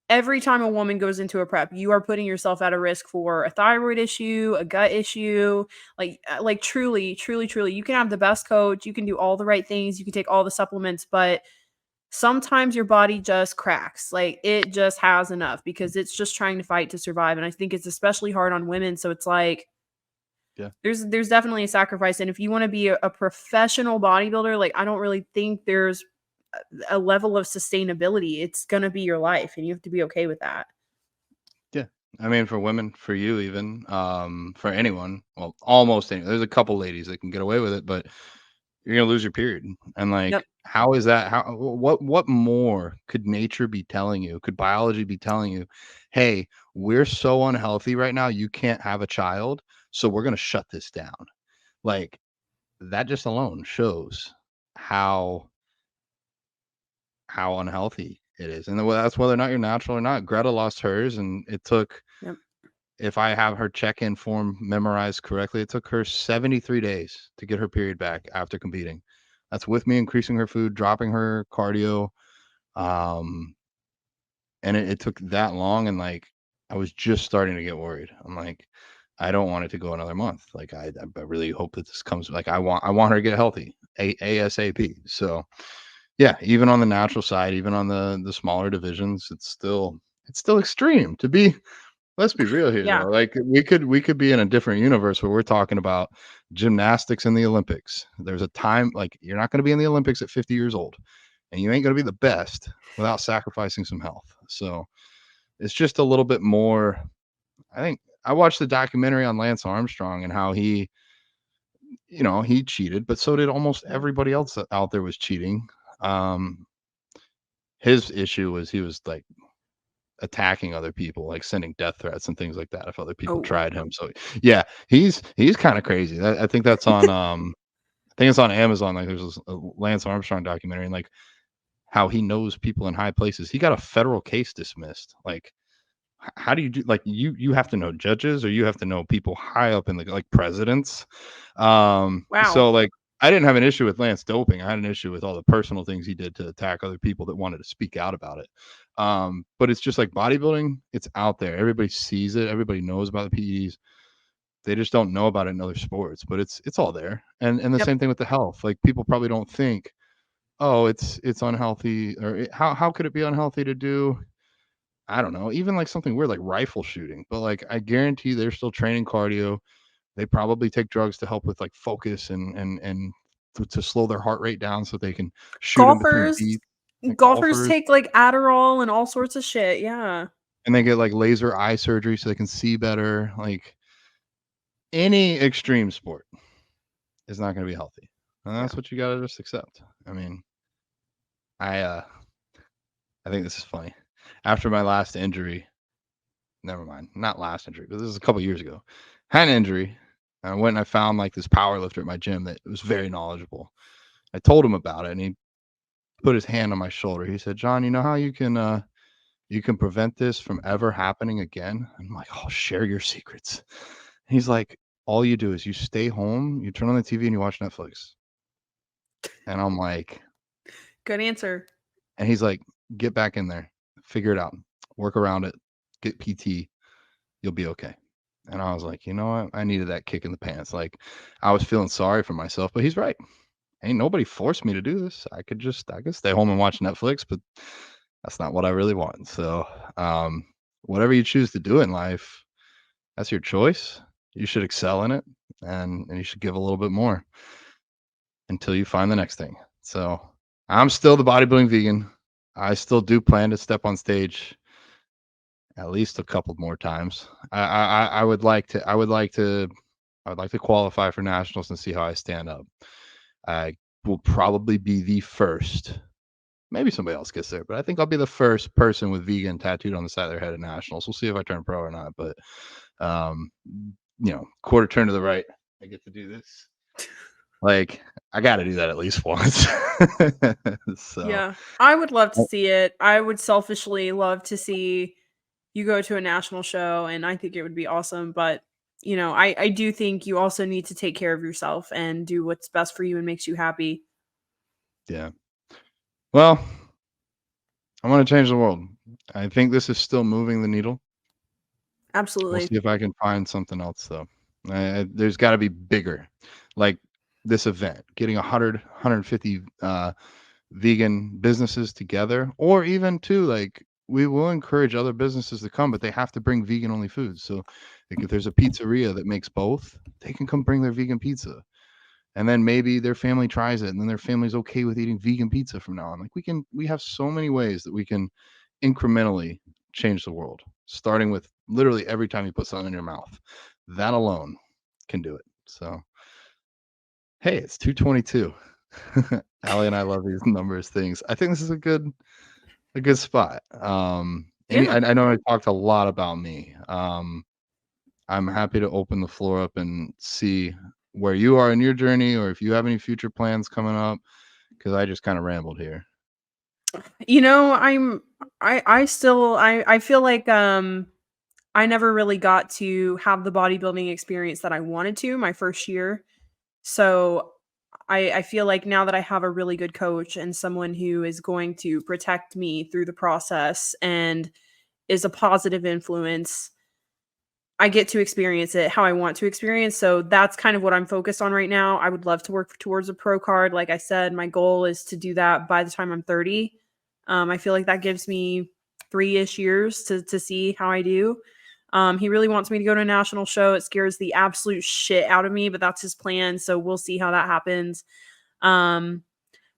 Every time a woman goes into a prep, you are putting yourself at a risk for a thyroid issue, a gut issue, like truly, truly, truly. You can have the best coach, you can do all the right things, you can take all the supplements, but sometimes your body just cracks. Like it just has enough because it's just trying to fight to survive. And I think it's especially hard on women. So it's like Yeah. there's definitely a sacrifice. And if you want to be a professional bodybuilder, like I don't really think there's a level of sustainability. It's gonna be your life and you have to be okay with that. I mean, for women, for you even, for anyone, well, almost any there's a couple ladies that can get away with it, but you're gonna lose your period. And like, Yep. how is that? How what more could nature be telling you? Could biology be telling you, hey, we're so unhealthy right now, you can't have a child, so we're gonna shut this down. Like that just alone shows how unhealthy it is. And that's whether or not you're natural or not. Greta lost hers, and it took, Yep. if I have her check-in form memorized correctly, it took her 73 days to get her period back after competing. That's with me increasing her food, dropping her cardio. Um, and it took that long. And like, I was just starting to get worried. I'm like, I don't want it to go another month. Like, I really hope that this comes. Like, I want her to get healthy ASAP. So yeah, even on the natural side, even on the smaller divisions, it's still extreme to be. Let's be real here, Yeah. though. Like we could be in a different universe where we're talking about gymnastics in the Olympics. There's a time like you're not going to be in the Olympics at 50 years old, and you ain't going to be the best without sacrificing some health. So it's just a little bit more. I think I watched the documentary on Lance Armstrong and how he, he cheated, but so did almost Mhm. everybody else out there was cheating. Um, his issue was he was like attacking other people, like sending death threats and things like that if other people Oh. tried him. So yeah, he's kind of crazy. I think that's on I think it's on Amazon. Like there's this Lance Armstrong documentary, and like how he knows people in high places. He got a federal case dismissed. Like how do you do, like you have to know judges, or you have to know people high up in the like presidents. Wow. So like I didn't have an issue with Lance doping. I had an issue with all the personal things he did to attack other people that wanted to speak out about it. But it's just like bodybuilding, it's out there. Everybody sees it, everybody knows about the PEDs. They just don't know about it in other sports, but it's all there. And the Yep. same thing with the health. Like people probably don't think, oh, it's unhealthy, or how could it be unhealthy to do, I don't know, even like something weird like rifle shooting. But like I guarantee they're still training cardio. They probably take drugs to help with like focus and to slow their heart rate down so they can shoot in between Golfers beats. Like golfers golfers, take like Adderall and all sorts of shit. Yeah. and they get like laser eye surgery so they can see better. Like any extreme sport is not going to be healthy, and Yeah. that's what you got to just accept. I mean, I uh I think this is funny. After my last injury, never mind, not last injury, but this is a couple years ago. Had an injury. I went and I found like this power lifter at my gym that was very knowledgeable. I told him about it, and he put his hand on my shoulder. He said, "John, you know how you can prevent this from ever happening again?" I'm like, "Oh, share your secrets." He's like, "All you do is you stay home, you turn on the TV, and you watch Netflix." And I'm like, Good answer. and he's like, "Get back in there, figure it out, work around it, get PT, you'll be okay." And I was like, you know what? I needed that kick in the pants. Like, I was feeling sorry for myself, but he's right. Ain't nobody forced me to do this. I could stay home and watch Netflix, but that's not what I really want. So, um, whatever you choose to do in life, that's your choice. You should excel in it, and you should give a little bit more until you find the next thing. So, I'm still the bodybuilding vegan. I still do plan to step on stage at least a couple more times. I would like to. I would like to qualify for nationals and see how I stand up. I will probably be the first. Maybe somebody else gets there, but I think I'll be the first person with vegan tattooed on the side of their head at nationals. We'll see if I turn pro or not. But um, quarter turn to the right, I get to do this. Like I got to do that at least once. So Yeah. I would love to see it. I would selfishly love to see you go to a national show, and I think it would be awesome, but I do think you also need to take care of yourself and do what's best for you and makes you happy. yeah. Well, I want to change the world. I think this is still moving the needle. We'll Absolutely. see if I can find something else though. There's got to be bigger, like this event, getting 150 vegan businesses together, or even too like we will encourage other businesses to come, but they have to bring vegan only foods. So like if there's a pizzeria that makes both, they can come bring their vegan pizza. And then maybe their family tries it and then their family's okay with eating vegan pizza from now on. Like we have so many ways that we can incrementally change the world, starting with literally every time you put something in your mouth. That alone can do it. So, hey, it's 222. Allie and I love these numbers things. I think this is a good spot. Yeah. I know I talked a lot about me. I'm happy to open the floor up and see where you are in your journey, or if you have any future plans coming up, because I just kind of rambled here. You know, I still I feel like I never really got to have the bodybuilding experience that I wanted to my first year. So I feel like now that I have a really good coach and someone who is going to protect me through the process and is a positive influence, I get to experience it how I want to experience. So that's kind of what I'm focused on right now. I would love to work towards a pro card. Like I said, my goal is to do that by the time I'm 30. I feel like that gives me 3-ish years to see how I do. He really wants me to go to a national show. It scares the absolute shit out of me, but that's his plan. So we'll see how that happens. Um,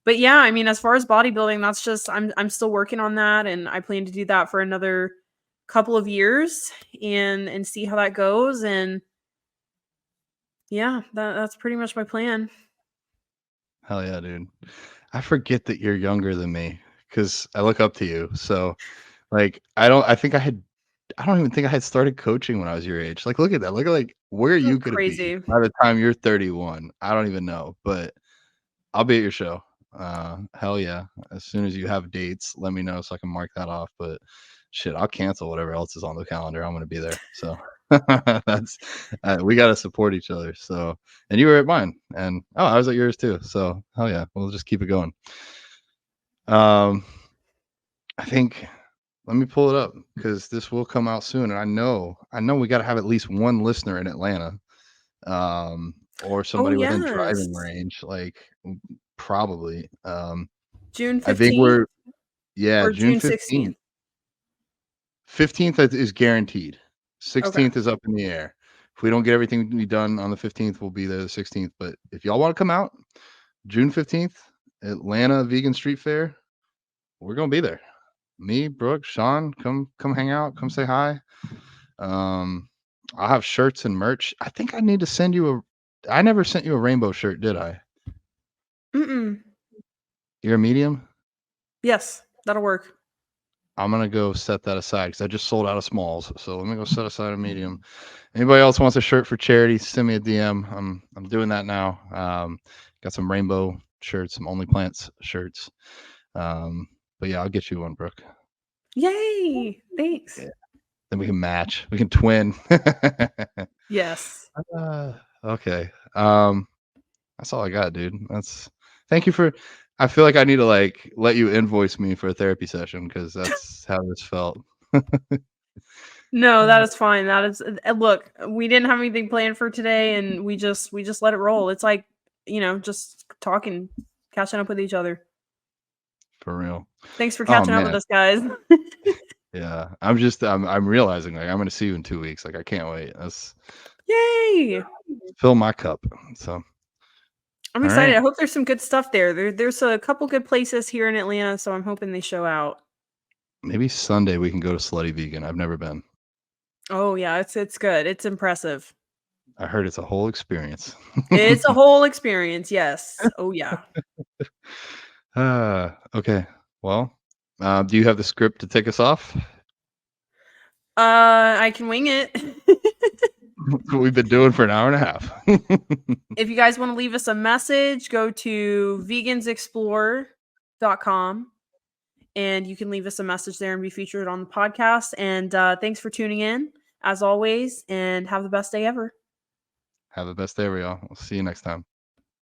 but yeah, I mean, as far as bodybuilding, that's just I'm still working on that, and I plan to do that for another couple of years and see how that goes. And yeah, that's pretty much my plan. Hell yeah, dude. I forget that you're younger than me because I look up to you. So, like, I don't even think I had started coaching when I was your age. Like, look at that. Look at like where you could be Crazy. by the time you're 31. I don't even know, but I'll be at your show. Hell yeah. As soon as you have dates, let me know so I can mark that off. But shit, I'll cancel whatever else is on the calendar. I'm gonna be there. So that's we gotta support each other. So, and you were at mine, and oh, I was at yours too. So hell yeah, we'll just keep it going. I think let me pull it up because this will come out soon, and I know we got to have at least one listener in Atlanta, or Oh somebody within yes. driving range, like probably. June I think 15th yeah, or June June 15th. 16th. 15th is guaranteed. Okay. 16th is up in the air. If we don't get everything to be done on the 15th, we'll be there the 16th. But if y'all want to come out, June 15th, Atlanta Vegan Street Fair, we're gonna be there. Me, Brooke, Sean, come hang out, come say hi. Um, I'll have shirts and merch. I think I need to send you I never sent you a rainbow shirt, did I? Mm-mm. You're a medium? Yes, that'll work. I'm gonna go set that aside because I just sold out of smalls. So let me go set aside a medium. Anybody else wants a shirt for charity, send me a DM. I'm doing that now. Got some rainbow shirts, some Only Plants shirts. But yeah, I'll get you one, Brooke. Yay! Thanks. Yeah. Then we can match. We can twin. Yes. Uh, okay. That's all I got, dude. Thank you for I feel like I need to like let you invoice me for a therapy session because that's how this felt. No, that is fine. That is look, we didn't have anything planned for today and we just let it roll. It's like, just talking, catching up with each other. For real. Thanks for Oh catching up with man. us, guys. Yeah. I'm realizing like I'm gonna see you in 2 weeks. Like I can't wait. That's Yay! fill my cup. So I'm all excited. right. I hope there's some good stuff there. There's a couple good places here in Atlanta, so I'm hoping they show out. Maybe Sunday we can go to Slutty Vegan. I've never been. Oh yeah, it's good. It's impressive. I heard it's a whole experience. It's a whole experience. Yes. Oh yeah. Okay. Well, do you have the script to take us off? I can wing it. What we've been doing for an hour and a half. If you guys want to leave us a message, go to vegansexplore.com and you can leave us a message there and be featured on the podcast. And thanks for tuning in, as always, and have the best day ever. Have the best day, y'all. We'll see you next time.